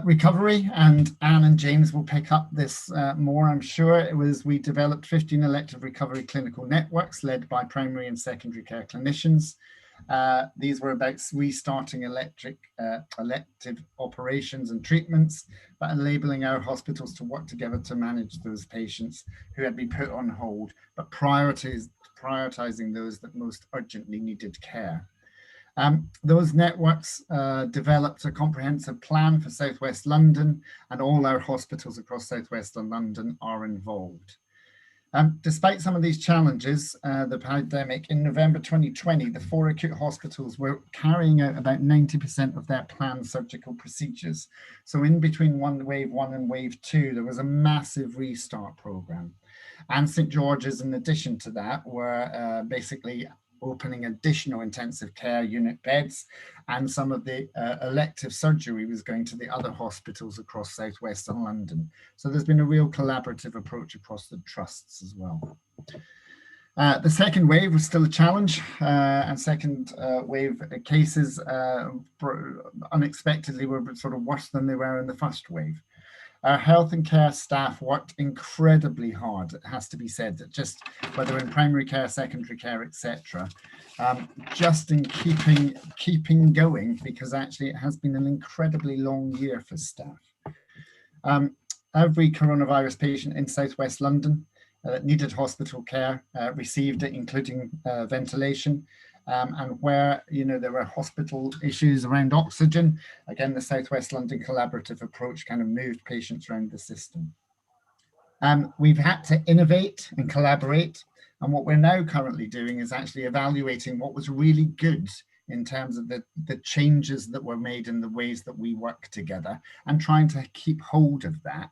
Recovery, and Anne and James will pick up this more, I'm sure. We developed 15 elective recovery clinical networks led by primary and secondary care clinicians. These were about restarting elective operations and treatments, but enabling our hospitals to work together to manage those patients who had been put on hold, but prioritizing those that most urgently needed care. Those networks developed a comprehensive plan for South West London, and all our hospitals across South West London are involved. Despite some of these challenges, the pandemic, in November 2020, the 4 acute hospitals were carrying out about 90% of their planned surgical procedures. So in between wave one and wave 2, there was a massive restart program. And St George's, in addition to that, were basically opening additional intensive care unit beds, and some of the elective surgery was going to the other hospitals across South Western London. So there's been a real collaborative approach across the trusts as well. The second wave was still a challenge, and second wave cases unexpectedly were sort of worse than they were in the first wave. Our health and care staff worked incredibly hard, it has to be said, that just whether in primary care, secondary care, etc., just in keeping going, because actually it has been an incredibly long year for staff. Every coronavirus patient in South West London that needed hospital care received it, including ventilation. And where there were hospital issues around oxygen, again, the South West London collaborative approach kind of moved patients around the system. We've had to innovate and collaborate, and what we're now currently doing is actually evaluating what was really good in terms of the changes that were made in the ways that we work together, and trying to keep hold of that.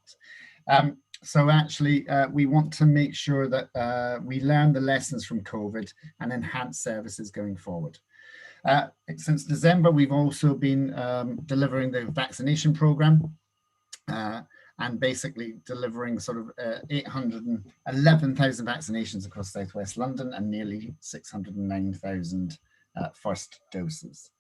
So actually, we want to make sure that we learn the lessons from COVID and enhance services going forward. Since December, we've also been delivering the vaccination program and basically delivering sort of 811,000 vaccinations across South West London and nearly 609,000 first doses.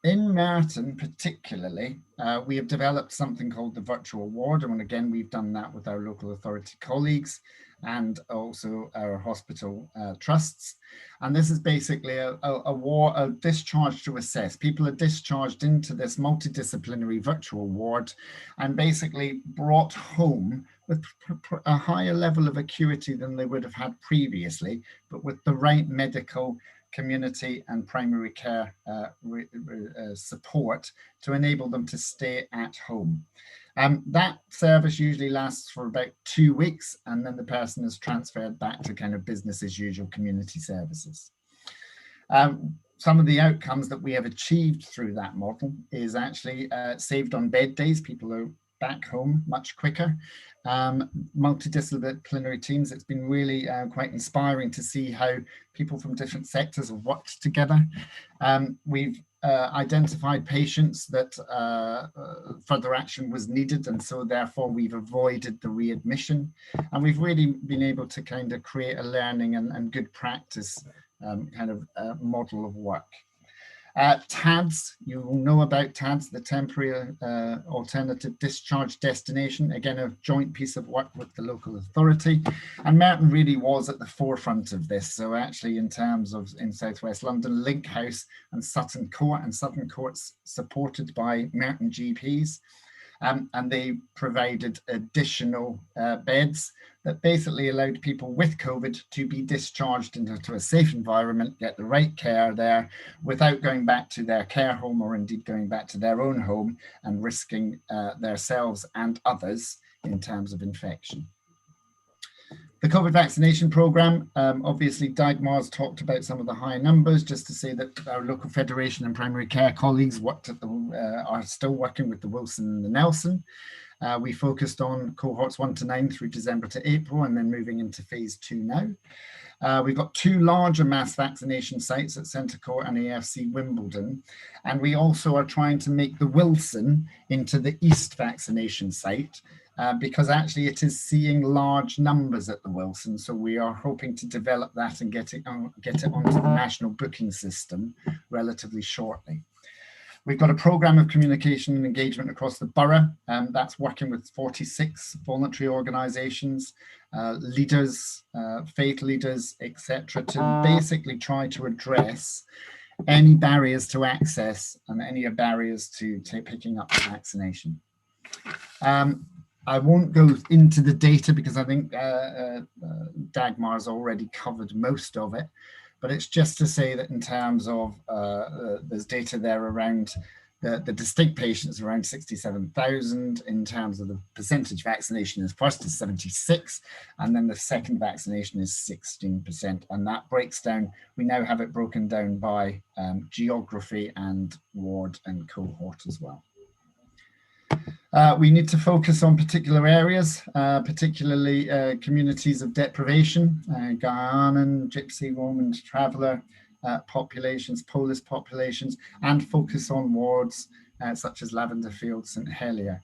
In Merton particularly, we have developed something called the virtual ward, and again, we've done that with our local authority colleagues and also our hospital trusts. And this is basically a discharge to assess. People are discharged into this multidisciplinary virtual ward and basically brought home with a higher level of acuity than they would have had previously, but with the right medical, community and primary care support to enable them to stay at home. That service usually lasts for about 2 weeks, and then the person is transferred back to kind of business as usual community services. Some of the outcomes that we have achieved through that model is actually saved on bed days. People are back home much quicker. Multidisciplinary teams, it's been really quite inspiring to see how people from different sectors have worked together. We've identified patients that further action was needed, and so therefore we've avoided the readmission, and we've really been able to kind of create a learning and good practice kind of model of work. TADS, you will know about TADS, the Temporary Alternative Discharge Destination, again a joint piece of work with the local authority, and Merton really was at the forefront of this. So actually in terms of in Southwest London, Link House and Sutton Court's supported by Merton GPs, and they provided additional beds that basically allowed people with COVID to be discharged into a safe environment, get the right care there without going back to their care home or indeed going back to their own home and risking themselves and others in terms of infection. The COVID vaccination programme, obviously Dagmar's talked about some of the high numbers, just to say that our local federation and primary care colleagues worked at are still working with the Wilson and the Nelson. We focused on cohorts 1 to 9 through December to April, and then moving into phase 2 now. We've got 2 larger mass vaccination sites at Centre Court and AFC Wimbledon, and we also are trying to make the Wilson into the East vaccination site, because actually it is seeing large numbers at the Wilson, so we are hoping to develop that and get it onto the national booking system relatively shortly. We've got a programme of communication and engagement across the borough, and that's working with 46 voluntary organisations, leaders, faith leaders, etc., to basically try to address any barriers to access and any barriers to picking up the vaccination. I won't go into the data because I think Dagmar's already covered most of it, but it's just to say that in terms of there's data there around the distinct patients, around 67,000. In terms of the percentage vaccination is first is 76, and then the second vaccination is 16%, and that breaks down, we now have it broken down by geography and ward and cohort as well. We need to focus on particular areas, particularly communities of deprivation, Guyanan, Gypsy, Roman, Traveller populations, Polish populations, and focus on wards such as Lavender Field, St Helier.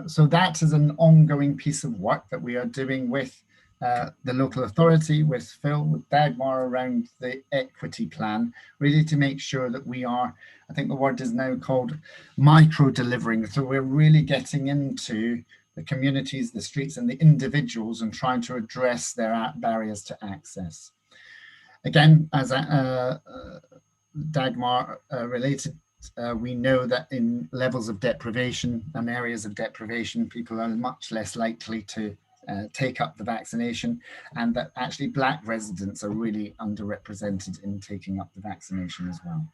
So that is an ongoing piece of work that we are doing with the local authority, with Phil, with Dagmar around the equity plan, really to make sure that we are, I think the word is now called micro-delivering. So we're really getting into the communities, the streets and the individuals and trying to address their barriers to access. Again, as Dagmar related, we know that in levels of deprivation and areas of deprivation, people are much less likely to take up the vaccination, and that actually Black residents are really underrepresented in taking up the vaccination as well.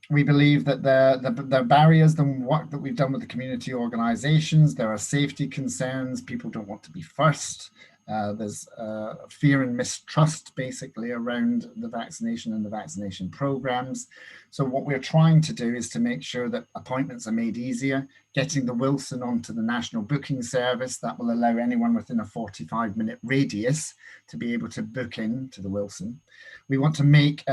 We believe that the barriers, the work that we've done with the community organisations, there are safety concerns, people don't want to be first. There's fear and mistrust basically around the vaccination and the vaccination programs. So what we're trying to do is to make sure that appointments are made easier, getting the Wilson onto the national booking service that will allow anyone within a 45-minute radius to be able to book in to the Wilson. We want to make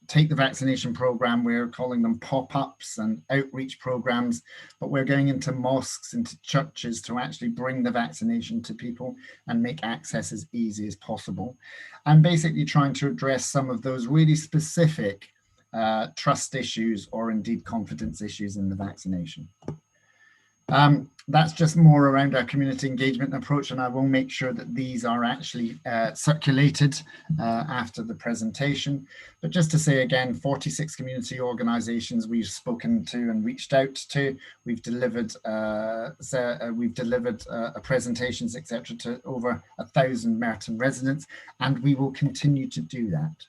take the vaccination program, we're calling them pop-ups and outreach programs, but we're going into mosques, into churches to actually bring the vaccination to people and make access as easy as possible. And basically trying to address some of those really specific trust issues or indeed confidence issues in the vaccination. That's just more around our community engagement approach, and I will make sure that these are actually circulated after the presentation. But just to say again, 46 community organisations we've spoken to and reached out to. We've delivered presentations, etc., to over 1,000 Merton residents, and we will continue to do that.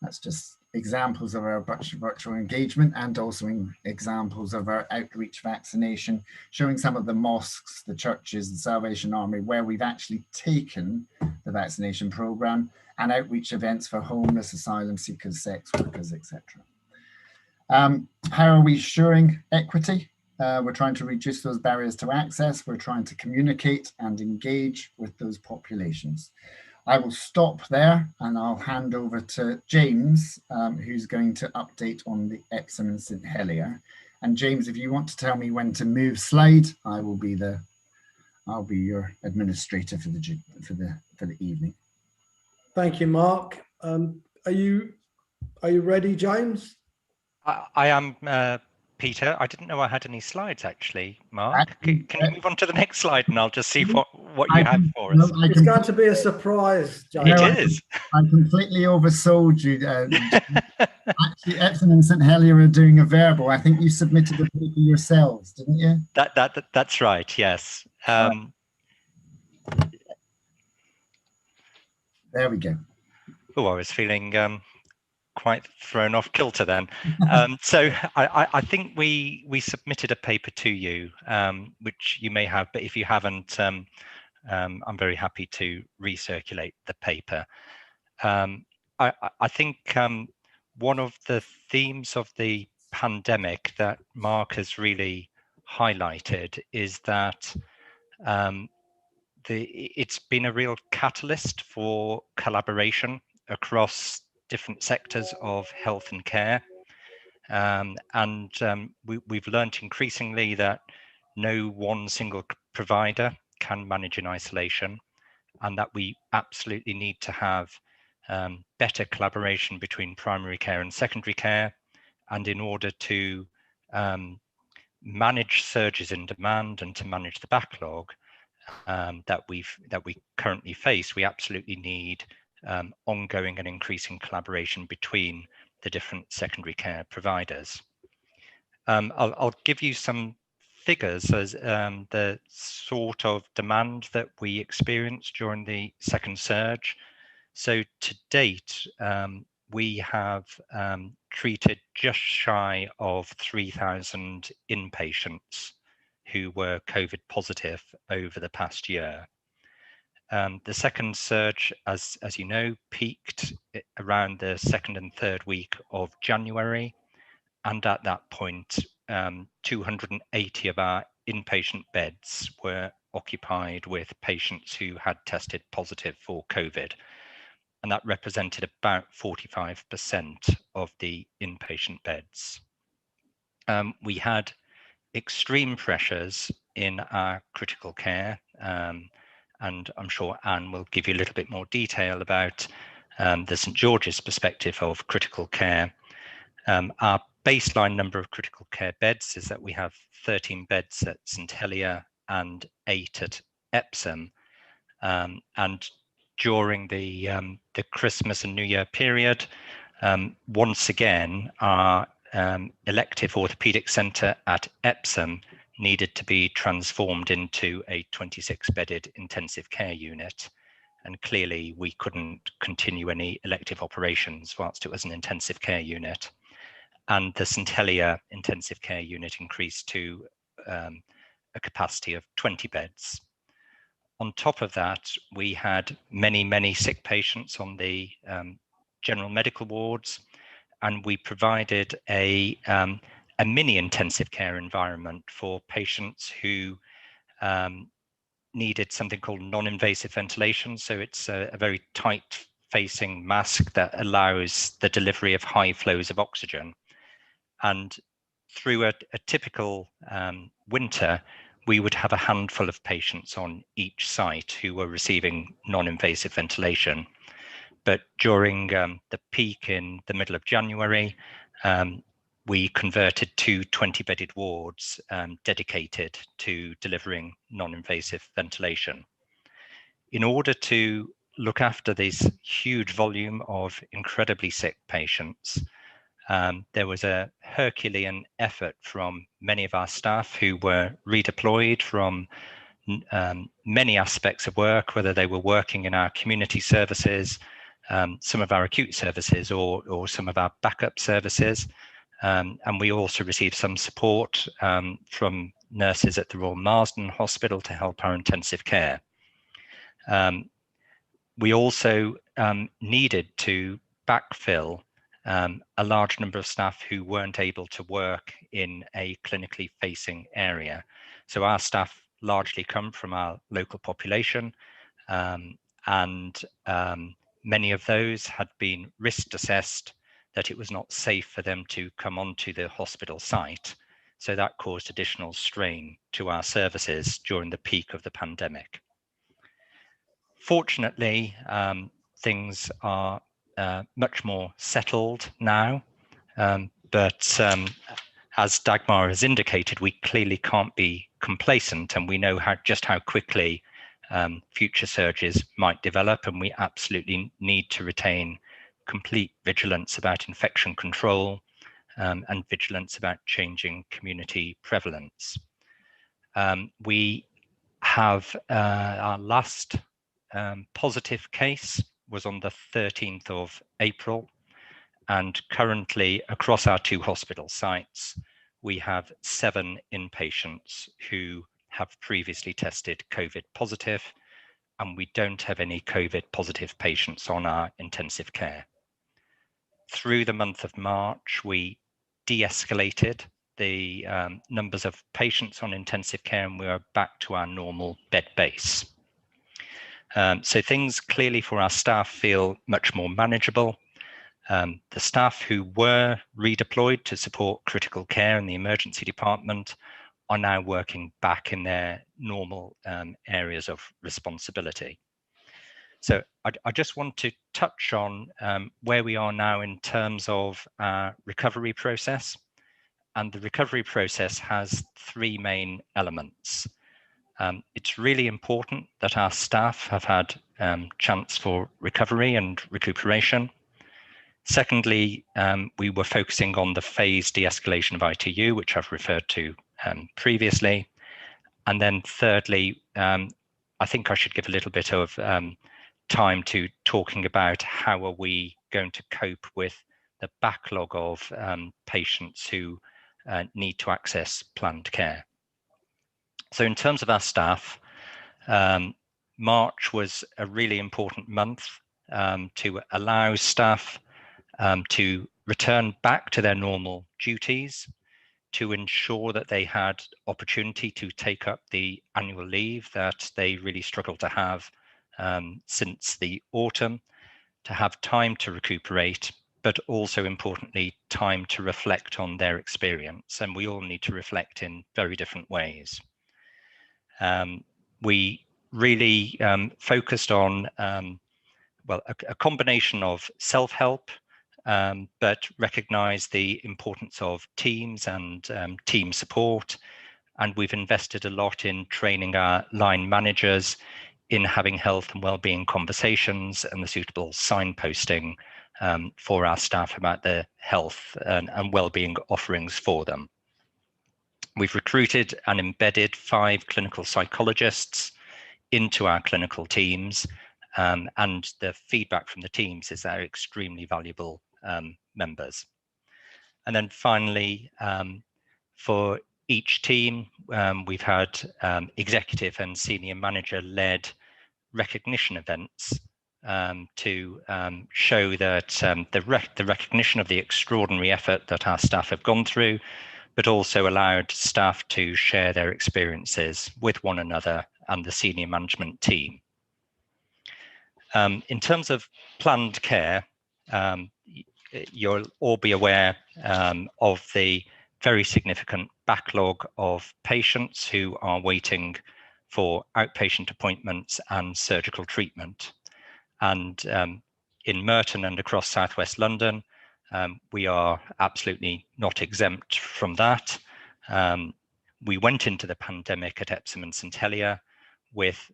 That's just examples of our virtual engagement and also examples of our outreach vaccination, showing some of the mosques, the churches, the Salvation Army, where we've actually taken the vaccination programme, and outreach events for homeless, asylum seekers, sex workers, etc. How are we ensuring equity? We're trying to reduce those barriers to access. We're trying to communicate and engage with those populations. I will stop there and I'll hand over to James, who's going to update on the Epsom and St Helier. And James, if you want to tell me when to move slide, I'll be your administrator for the evening. Thank you, Mark. Are you ready, James? I am, Peter. I didn't know I had any slides actually, Mark. Can you move on to the next slide and I'll just see what you have for us? It's going to be a surprise, James. It is. I completely oversold you. Actually, Epsom and St Helier are doing a verbal. I think you submitted a paper yourselves, didn't you? That's right, yes. There we go. Oh, I was feeling quite thrown off kilter then. So I think we submitted a paper to you, which you may have, but if you haven't, I'm very happy to recirculate the paper. I think one of the themes of the pandemic that Mark has really highlighted is that it's been a real catalyst for collaboration across different sectors of health and care. We've learned increasingly that no one single provider can manage in isolation, and that we absolutely need to have better collaboration between primary care and secondary care. And in order to manage surges in demand and to manage the backlog that we currently face, we absolutely need ongoing and increasing collaboration between the different secondary care providers. I'll give you some figures as the sort of demand that we experienced during the second surge. So to date, we have treated just shy of 3,000 inpatients who were COVID positive over the past year. The second surge, as you know, peaked around the second and third week of January. And at that point, 280 of our inpatient beds were occupied with patients who had tested positive for COVID. And that represented about 45% of the inpatient beds. We had extreme pressures in our critical care, and I'm sure Anne will give you a little bit more detail about the St George's perspective of critical care. Our baseline number of critical care beds is that we have 13 beds at St Helier and 8 at Epsom. And during the Christmas and New Year period, once again, our elective orthopaedic centre at Epsom needed to be transformed into a 26-bedded intensive care unit. And clearly we couldn't continue any elective operations whilst it was an intensive care unit. And the St Helier intensive care unit increased to a capacity of 20 beds. On top of that, we had many sick patients on the general medical wards, and we provided a mini intensive care environment for patients who needed something called non-invasive ventilation. So it's a very tight facing mask that allows the delivery of high flows of oxygen. And through a typical winter, we would have a handful of patients on each site who were receiving non-invasive ventilation. But during the peak in the middle of January, we converted 2 20-bedded wards dedicated to delivering non-invasive ventilation. In order to look after this huge volume of incredibly sick patients, there was a Herculean effort from many of our staff who were redeployed from many aspects of work, whether they were working in our community services, some of our acute services, or some of our backup services. And we also received some support from nurses at the Royal Marsden Hospital to help our intensive care. We also needed to backfill a large number of staff who weren't able to work in a clinically facing area. So our staff largely come from our local population, and many of those had been risk assessed that it was not safe for them to come onto the hospital site. So that caused additional strain to our services during the peak of the pandemic. Fortunately, things are much more settled now, but as Dagmar has indicated, we clearly can't be complacent, and we know just how quickly future surges might develop, and we absolutely need to retain complete vigilance about infection control and vigilance about changing community prevalence. We have our last positive case was on the 13th of April, and currently across our 2 hospital sites, we have 7 inpatients who have previously tested COVID positive, and we don't have any COVID positive patients on our intensive care. Through the month of March, we de-escalated the numbers of patients on intensive care, and we are back to our normal bed base. So things clearly for our staff feel much more manageable. The staff who were redeployed to support critical care in the emergency department are now working back in their normal areas of responsibility. So I just want to touch on where we are now in terms of our recovery process. And the recovery process has 3 main elements. It's really important that our staff have had chance for recovery and recuperation. Secondly, we were focusing on the phased de-escalation of ITU, which I've referred to previously. And then thirdly, I think I should give a little bit of time to talking about how are we going to cope with the backlog of patients who need to access planned care. So in terms of our staff, March was a really important month to allow staff to return back to their normal duties, to ensure that they had opportunity to take up the annual leave that they really struggled to have since the autumn, to have time to recuperate, but also importantly, time to reflect on their experience. And we all need to reflect in very different ways. We really focused on, well, a combination of self-help, but recognize the importance of teams and team support. And we've invested a lot in training our line managers in having health and well-being conversations and the suitable signposting for our staff about the health and well-being offerings for them. We've recruited and embedded 5 clinical psychologists into our clinical teams, and the feedback from the teams is they're extremely valuable members. And then finally, for each team, we've had executive and senior manager led recognition events to show that the recognition of the extraordinary effort that our staff have gone through, but also allowed staff to share their experiences with one another and the senior management team. In terms of planned care, you'll all be aware of the very significant backlog of patients who are waiting for outpatient appointments and surgical treatment. And in Merton and across Southwest London, we are absolutely not exempt from that. We went into the pandemic at Epsom and St Helier with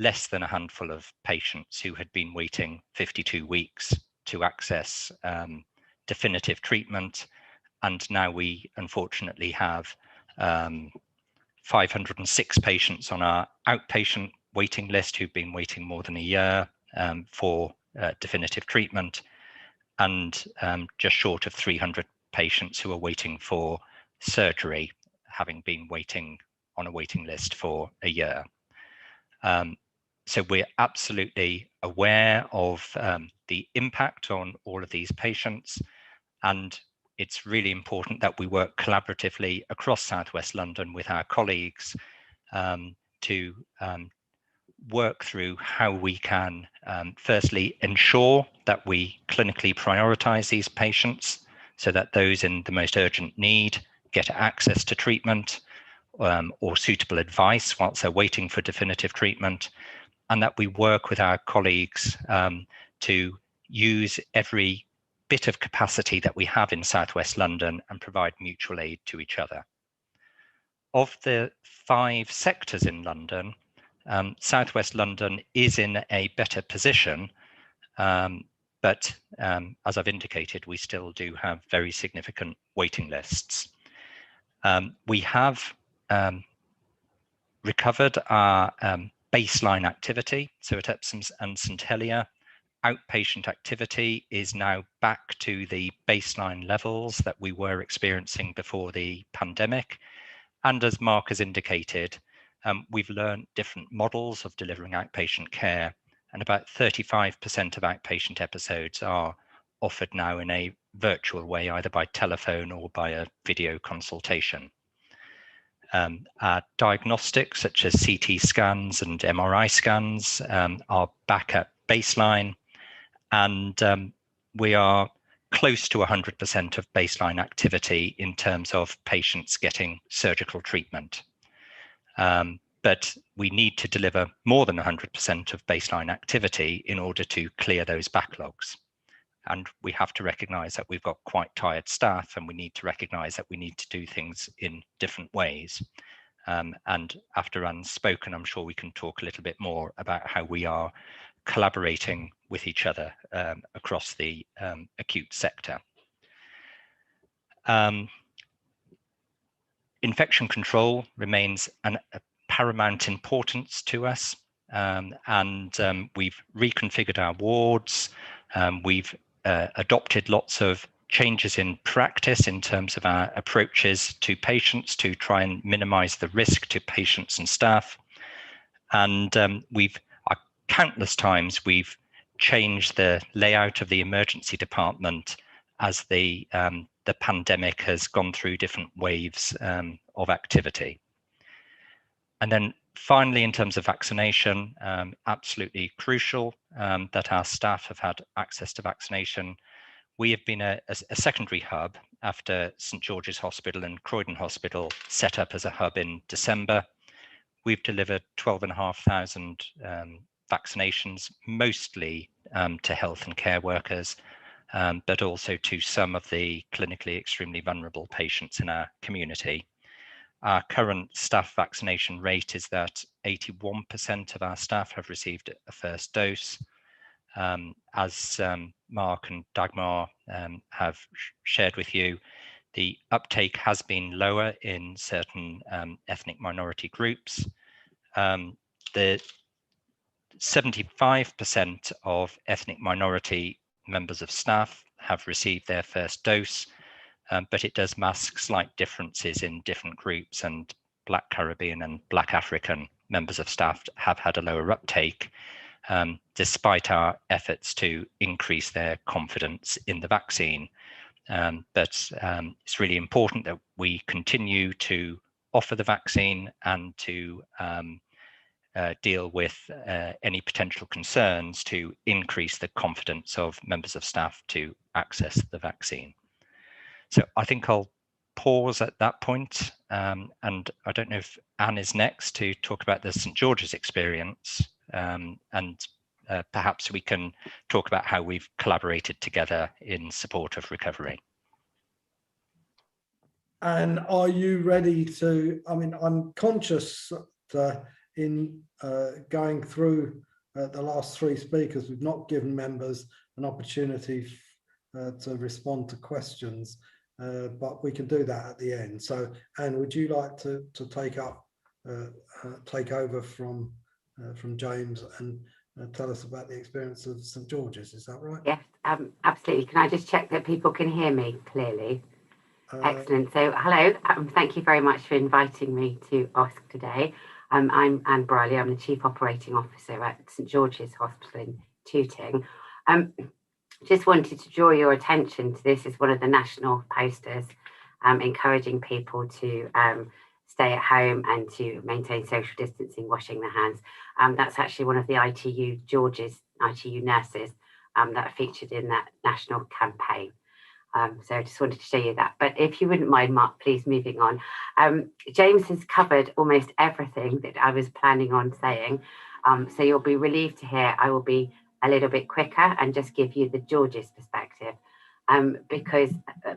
less than a handful of patients who had been waiting 52 weeks to access definitive treatment. And now we unfortunately have 506 patients on our outpatient waiting list who've been waiting more than a year for definitive treatment, and just short of 300 patients who are waiting for surgery, having been waiting on a waiting list for a year. So we're absolutely aware of the impact on all of these patients. And it's really important that we work collaboratively across South West London with our colleagues to work through how we can firstly ensure that we clinically prioritise these patients so that those in the most urgent need get access to treatment or suitable advice whilst they're waiting for definitive treatment, and that we work with our colleagues to use every bit of capacity that we have in South West London and provide mutual aid to each other. Of the 5 sectors in London, South West London is in a better position, but as I've indicated, we still do have very significant waiting lists. We have recovered our baseline activity. So at Epsom and St Helier, outpatient activity is now back to the baseline levels that we were experiencing before the pandemic. And as Mark has indicated, we've learned different models of delivering outpatient care, and about 35% of outpatient episodes are offered now in a virtual way, either by telephone or by a video consultation. Our diagnostics, such as CT scans and MRI scans, are back at baseline, and we are close to 100% of baseline activity in terms of patients getting surgical treatment. But we need to deliver more than 100% of baseline activity in order to clear those backlogs. And we have to recognise that we've got quite tired staff, and we need to recognise that we need to do things in different ways. And after Anne's spoken, I'm sure we can talk a little bit more about how we are collaborating with each other across the acute sector. Infection control remains a paramount importance to us, and we've reconfigured our wards. We've adopted lots of changes in practice in terms of our approaches to patients to try and minimise the risk to patients and staff. And countless times we've changed the layout of the emergency department as the pandemic has gone through different waves of activity. And then finally, in terms of vaccination, absolutely crucial that our staff have had access to vaccination. We have been a secondary hub after St George's Hospital and Croydon Hospital set up as a hub in December. We've delivered 12,500 vaccinations, mostly to health and care workers, but also to some of the clinically extremely vulnerable patients in our community. Our current staff vaccination rate is that 81% of our staff have received a first dose. As Mark and Dagmar have shared with you, the uptake has been lower in certain ethnic minority groups. The 75% of ethnic minority members of staff have received their first dose, but it does mask slight differences in different groups, and Black Caribbean and Black African members of staff have had a lower uptake, despite our efforts to increase their confidence in the vaccine. But it's really important that we continue to offer the vaccine and to deal with any potential concerns to increase the confidence of members of staff to access the vaccine. So I think I'll pause at that point, and I don't know if Anne is next to talk about the St George's experience, and perhaps we can talk about how we've collaborated together in support of recovery. And are you ready to, I mean, I'm conscious that in going through the last 3 speakers, we've not given members an opportunity to respond to questions, but we can do that at the end. So, Anne, would you like to take over from James and tell us about the experience of St George's? Is that right? Yes, absolutely. Can I just check that people can hear me clearly? Excellent. So, hello. Thank you very much for inviting me to ask today. I'm Anne Briley. I'm the Chief Operating Officer at St George's Hospital in Tooting. Just wanted to draw your attention to this as one of the national posters, encouraging people to stay at home and to maintain social distancing, washing their hands. That's actually one of the ITU nurses that are featured in that national campaign. So I just wanted to show you that. But if you wouldn't mind, Mark, please moving on. James has covered almost everything that I was planning on saying. So you'll be relieved to hear I will be a little bit quicker and just give you the George's perspective. Because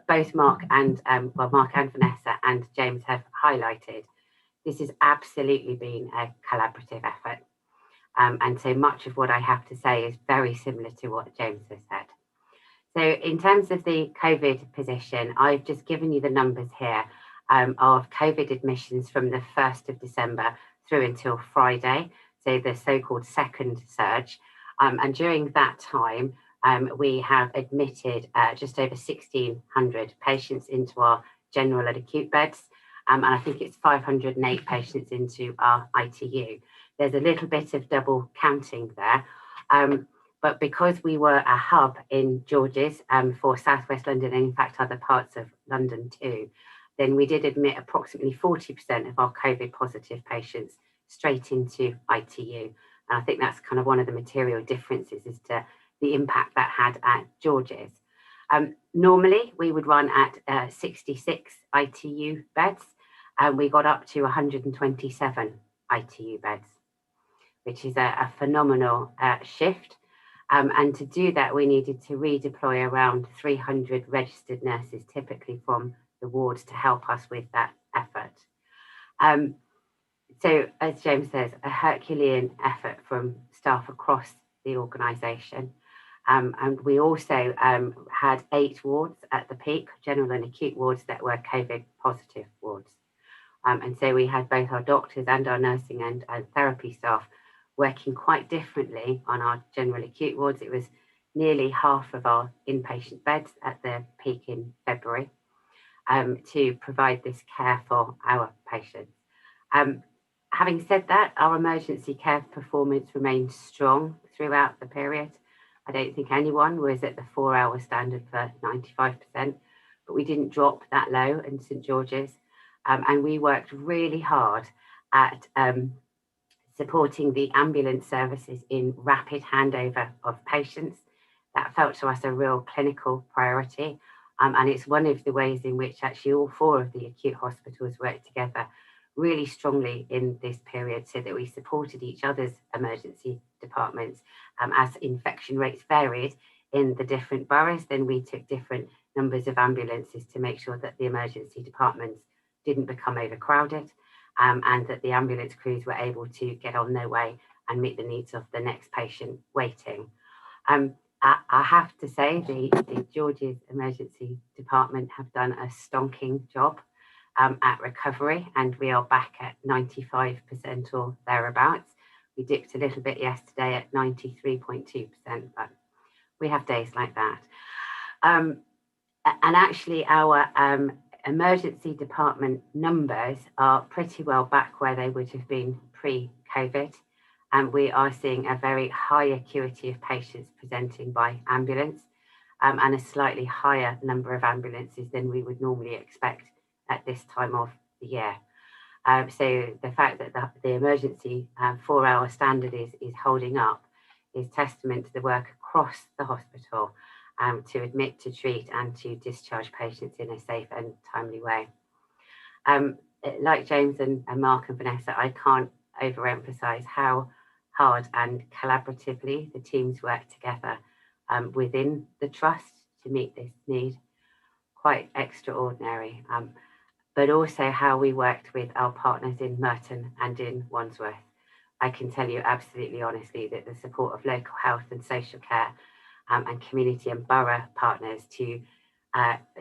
both Mark and Vanessa and James have highlighted, this has absolutely been a collaborative effort. And so much of what I have to say is very similar to what James has said. So in terms of the COVID position, I've just given you the numbers here of COVID admissions from the 1st of December through until Friday, so the so-called second surge. And during that time, we have admitted just over 1,600 patients into our general and acute beds. And I think it's 508 patients into our ITU. There's a little bit of double counting there. But because we were a hub in George's for South West London and in fact other parts of London too, then we did admit approximately 40% of our COVID positive patients straight into ITU. And I think that's kind of one of the material differences as to the impact that had at George's. Normally we would run at 66 ITU beds, and we got up to 127 ITU beds, which is a phenomenal shift. And to do that, we needed to redeploy around 300 registered nurses, typically from the wards, to help us with that effort. So, as James says, a Herculean effort from staff across the organisation. And we also had 8 wards at the peak, general and acute wards, that were COVID positive wards. And so we had both our doctors and our nursing and therapy staff working quite differently on our general acute wards. It was nearly half of our inpatient beds at the peak in February to provide this care for our patients. Having said that, our emergency care performance remained strong throughout the period. I don't think anyone was at the 4-hour standard for 95%, but we didn't drop that low in St George's. And we worked really hard at supporting the ambulance services in rapid handover of patients. That felt to us a real clinical priority. And it's one of the ways in which actually all 4 of the acute hospitals worked together really strongly in this period, so that we supported each other's emergency departments. As infection rates varied in the different boroughs, then we took different numbers of ambulances to make sure that the emergency departments didn't become overcrowded. And that the ambulance crews were able to get on their way and meet the needs of the next patient waiting. I have to say the George's emergency department have done a stonking job at recovery, and we are back at 95% or thereabouts. We dipped a little bit yesterday at 93.2%, but we have days like that. And actually our emergency department numbers are pretty well back where they would have been pre-COVID. And we are seeing a very high acuity of patients presenting by ambulance, and a slightly higher number of ambulances than we would normally expect at this time of the year. So the fact that the emergency 4-hour standard is holding up is testament to the work across the hospital to admit, to treat and to discharge patients in a safe and timely way. Like James and Mark and Vanessa, I can't overemphasize how hard and collaboratively the teams work together within the trust to meet this need. Quite extraordinary. But also how we worked with our partners in Merton and in Wandsworth. I can tell you absolutely honestly that the support of local health and social care and community and borough partners to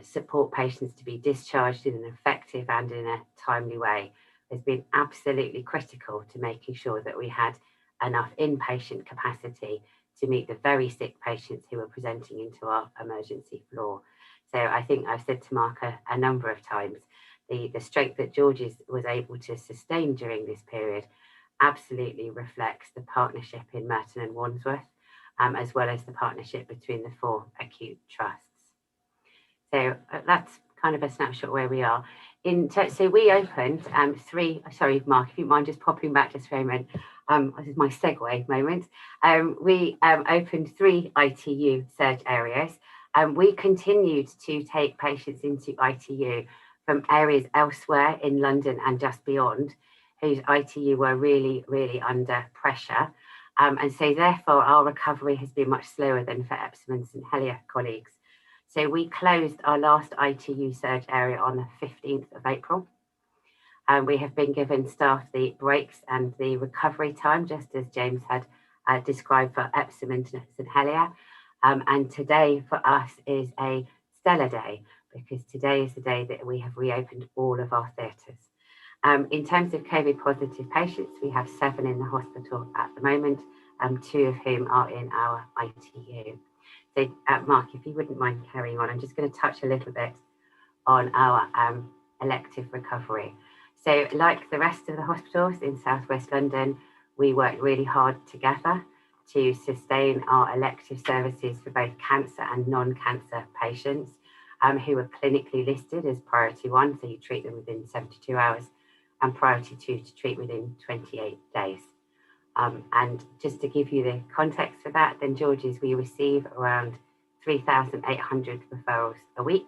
support patients to be discharged in an effective and in a timely way has been absolutely critical to making sure that we had enough inpatient capacity to meet the very sick patients who were presenting into our emergency floor. So I think I've said to Mark a number of times, the strength that George's was able to sustain during this period absolutely reflects the partnership in Merton and Wandsworth. as well as the partnership between the 4 acute trusts. So that's kind of a snapshot where we are. So we opened 3, sorry, Mark, if you mind just popping back just for a moment. This is my segue moment. We opened 3 ITU surge areas. We continued to take patients into ITU from areas elsewhere in London and just beyond, whose ITU were really, really under pressure. And so therefore our recovery has been much slower than for Epsom and St Helier colleagues. So we closed our last ITU surge area on the 15th of April. And we have been given staff the breaks and the recovery time, just as James had described for Epsom and St Helier. And today for us is a stellar day, because today is the day that we have reopened all of our theatres. In terms of COVID positive patients, we have 7 in the hospital at the moment, 2 of whom are in our ITU. So Mark, if you wouldn't mind carrying on, I'm just going to touch a little bit on our elective recovery. So like the rest of the hospitals in South West London, we worked really hard together to sustain our elective services for both cancer and non-cancer patients who are clinically listed as priority 1, so you treat them within 72 hours, and priority 2 to treat within 28 days. And just to give you the context for that, then George's, we receive around 3,800 referrals a week.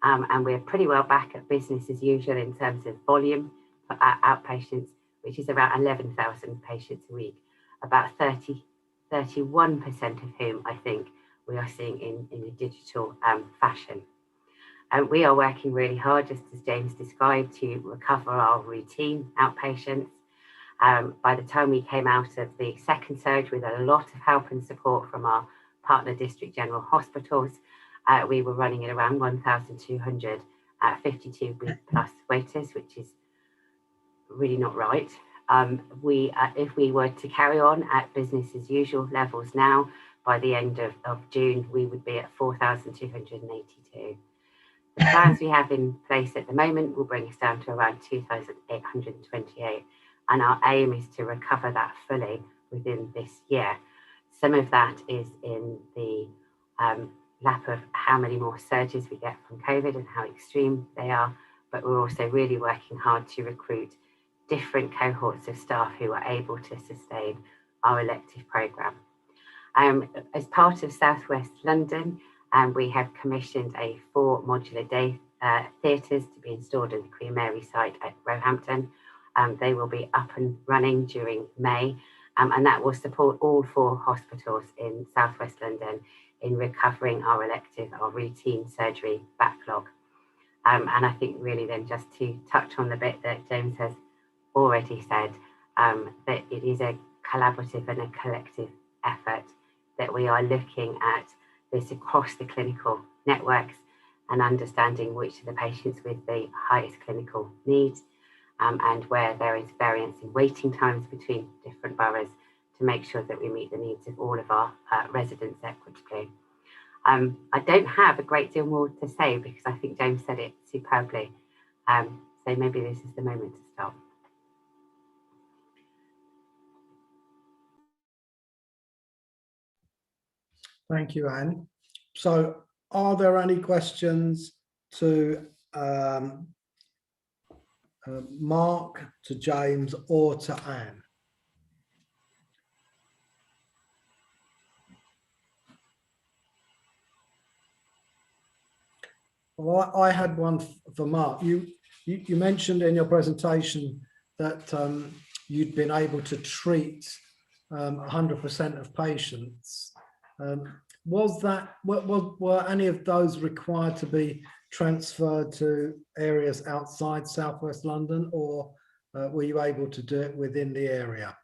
And we're pretty well back at business as usual in terms of volume for outpatients, which is around 11,000 patients a week, about 31% of whom I think we are seeing in a digital fashion. We are working really hard, just as James described, to recover our routine outpatients. By the time we came out of the second surge with a lot of help and support from our partner district general hospitals, we were running at around 1,200 52-week plus waiters, which is really not right. If we were to carry on at business as usual levels now, by the end of June, we would be at 4,282. The plans we have in place at the moment will bring us down to around 2,828. And our aim is to recover that fully within this year. Some of that is in the lap of how many more surges we get from COVID and how extreme they are, but we're also really working hard to recruit different cohorts of staff who are able to sustain our elective programme. As part of South West London, we have commissioned a 4 modular day theatres to be installed at the Queen Mary site at Roehampton. They will be up and running during May, and that will support all 4 hospitals in South West London in recovering our elective, our routine surgery backlog. And I think really then just to touch on the bit that James has already said, that it is a collaborative and a collective effort, that we are looking at this across the clinical networks and understanding which are the patients with the highest clinical needs, and where there is variance in waiting times between different boroughs, to make sure that we meet the needs of all of our residents equitably. I don't have a great deal more to say because I think James said it superbly. So maybe this is the moment to stop. Thank you, Anne. So are there any questions to Mark, to James, or to Anne? Well, I had one for Mark. You mentioned in your presentation that you'd been able to treat 100% of patients. Were any of those required to be transferred to areas outside South West London, or were you able to do it within the area?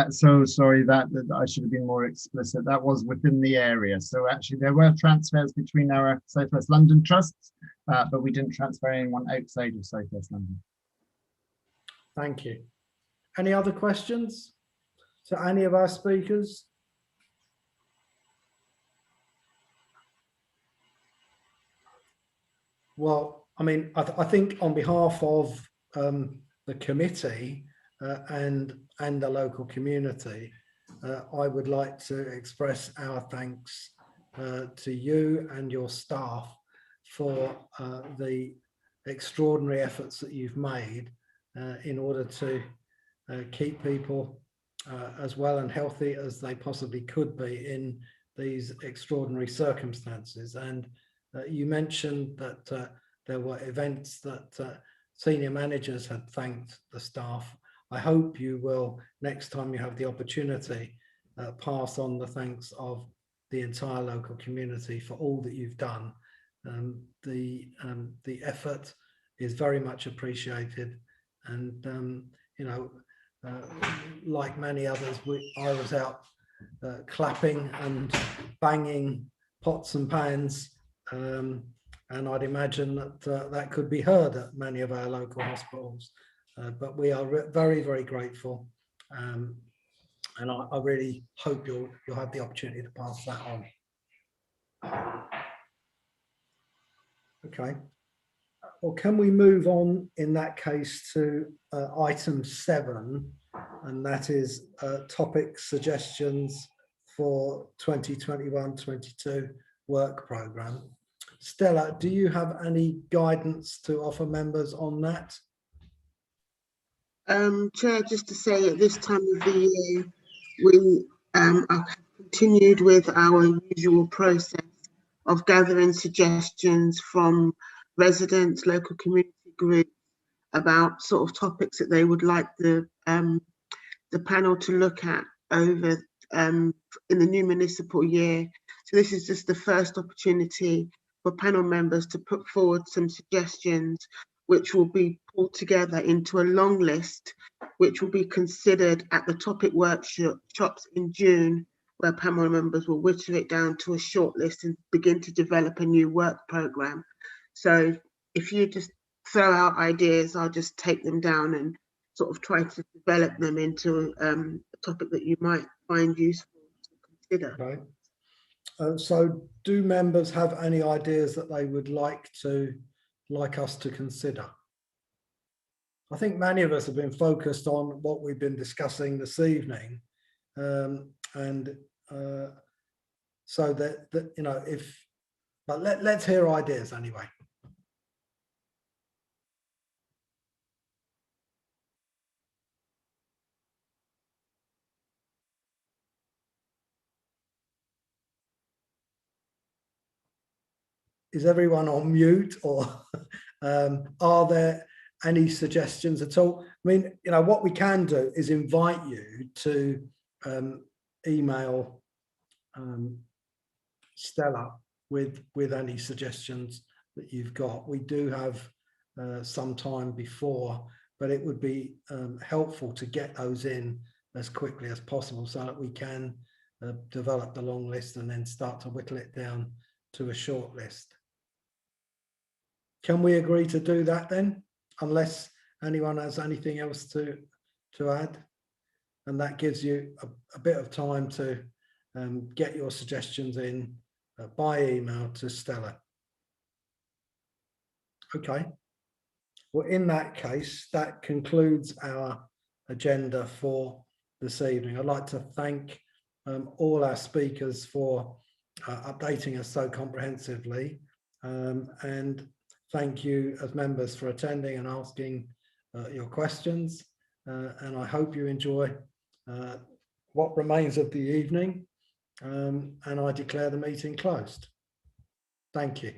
So sorry, that I should have been more explicit. That was within the area. So actually there were transfers between our South West London trusts, but we didn't transfer anyone outside of South West London. Thank you. Any other questions to any of our speakers? Well, I mean, I think on behalf of the committee and the local community, I would like to express our thanks to you and your staff for the extraordinary efforts that you've made in order to keep people as well and healthy as they possibly could be in these extraordinary circumstances. And you mentioned that there were events that senior managers had thanked the staff. I hope you will, next time you have the opportunity, pass on the thanks of the entire local community for all that you've done. The effort is very much appreciated, and you know, like many others, I was out clapping and banging pots and pans, and I'd imagine that that could be heard at many of our local hospitals. But we are very, very grateful, and I really hope you'll have the opportunity to pass that on. Okay. Well, can we move on in that case to item 7, and that is topic suggestions for 2021-22 work programme. Stella, do you have any guidance to offer members on that? Chair, just to say at this time of the year, we are continued with our usual process of gathering suggestions from residents, local community groups about sort of topics that they would like the panel to look at over in the new municipal year. So this is just the first opportunity for panel members to put forward some suggestions, which will be pulled together into a long list, which will be considered at the topic workshops in June, where panel members will whittle it down to a short list and begin to develop a new work programme. So if you just throw out ideas, I'll just take them down and sort of try to develop them into a topic that you might find useful to consider. Okay. So do members have any ideas that they would like us to consider? I think many of us have been focused on what we've been discussing this evening, and so that you know, but let's hear ideas anyway. Is everyone on mute, or are there any suggestions at all? I mean, you know, what we can do is invite you to email Stella with any suggestions that you've got. We do have some time before, but it would be helpful to get those in as quickly as possible so that we can develop the long list and then start to whittle it down to a short list. Can we agree to do that then, unless anyone has anything else to add? And that gives you a bit of time to get your suggestions in by email to Stella. Okay. Well, in that case, that concludes our agenda for this evening. I'd like to thank all our speakers for updating us so comprehensively, and thank you as members for attending and asking your questions, and I hope you enjoy what remains of the evening, and I declare the meeting closed. Thank you.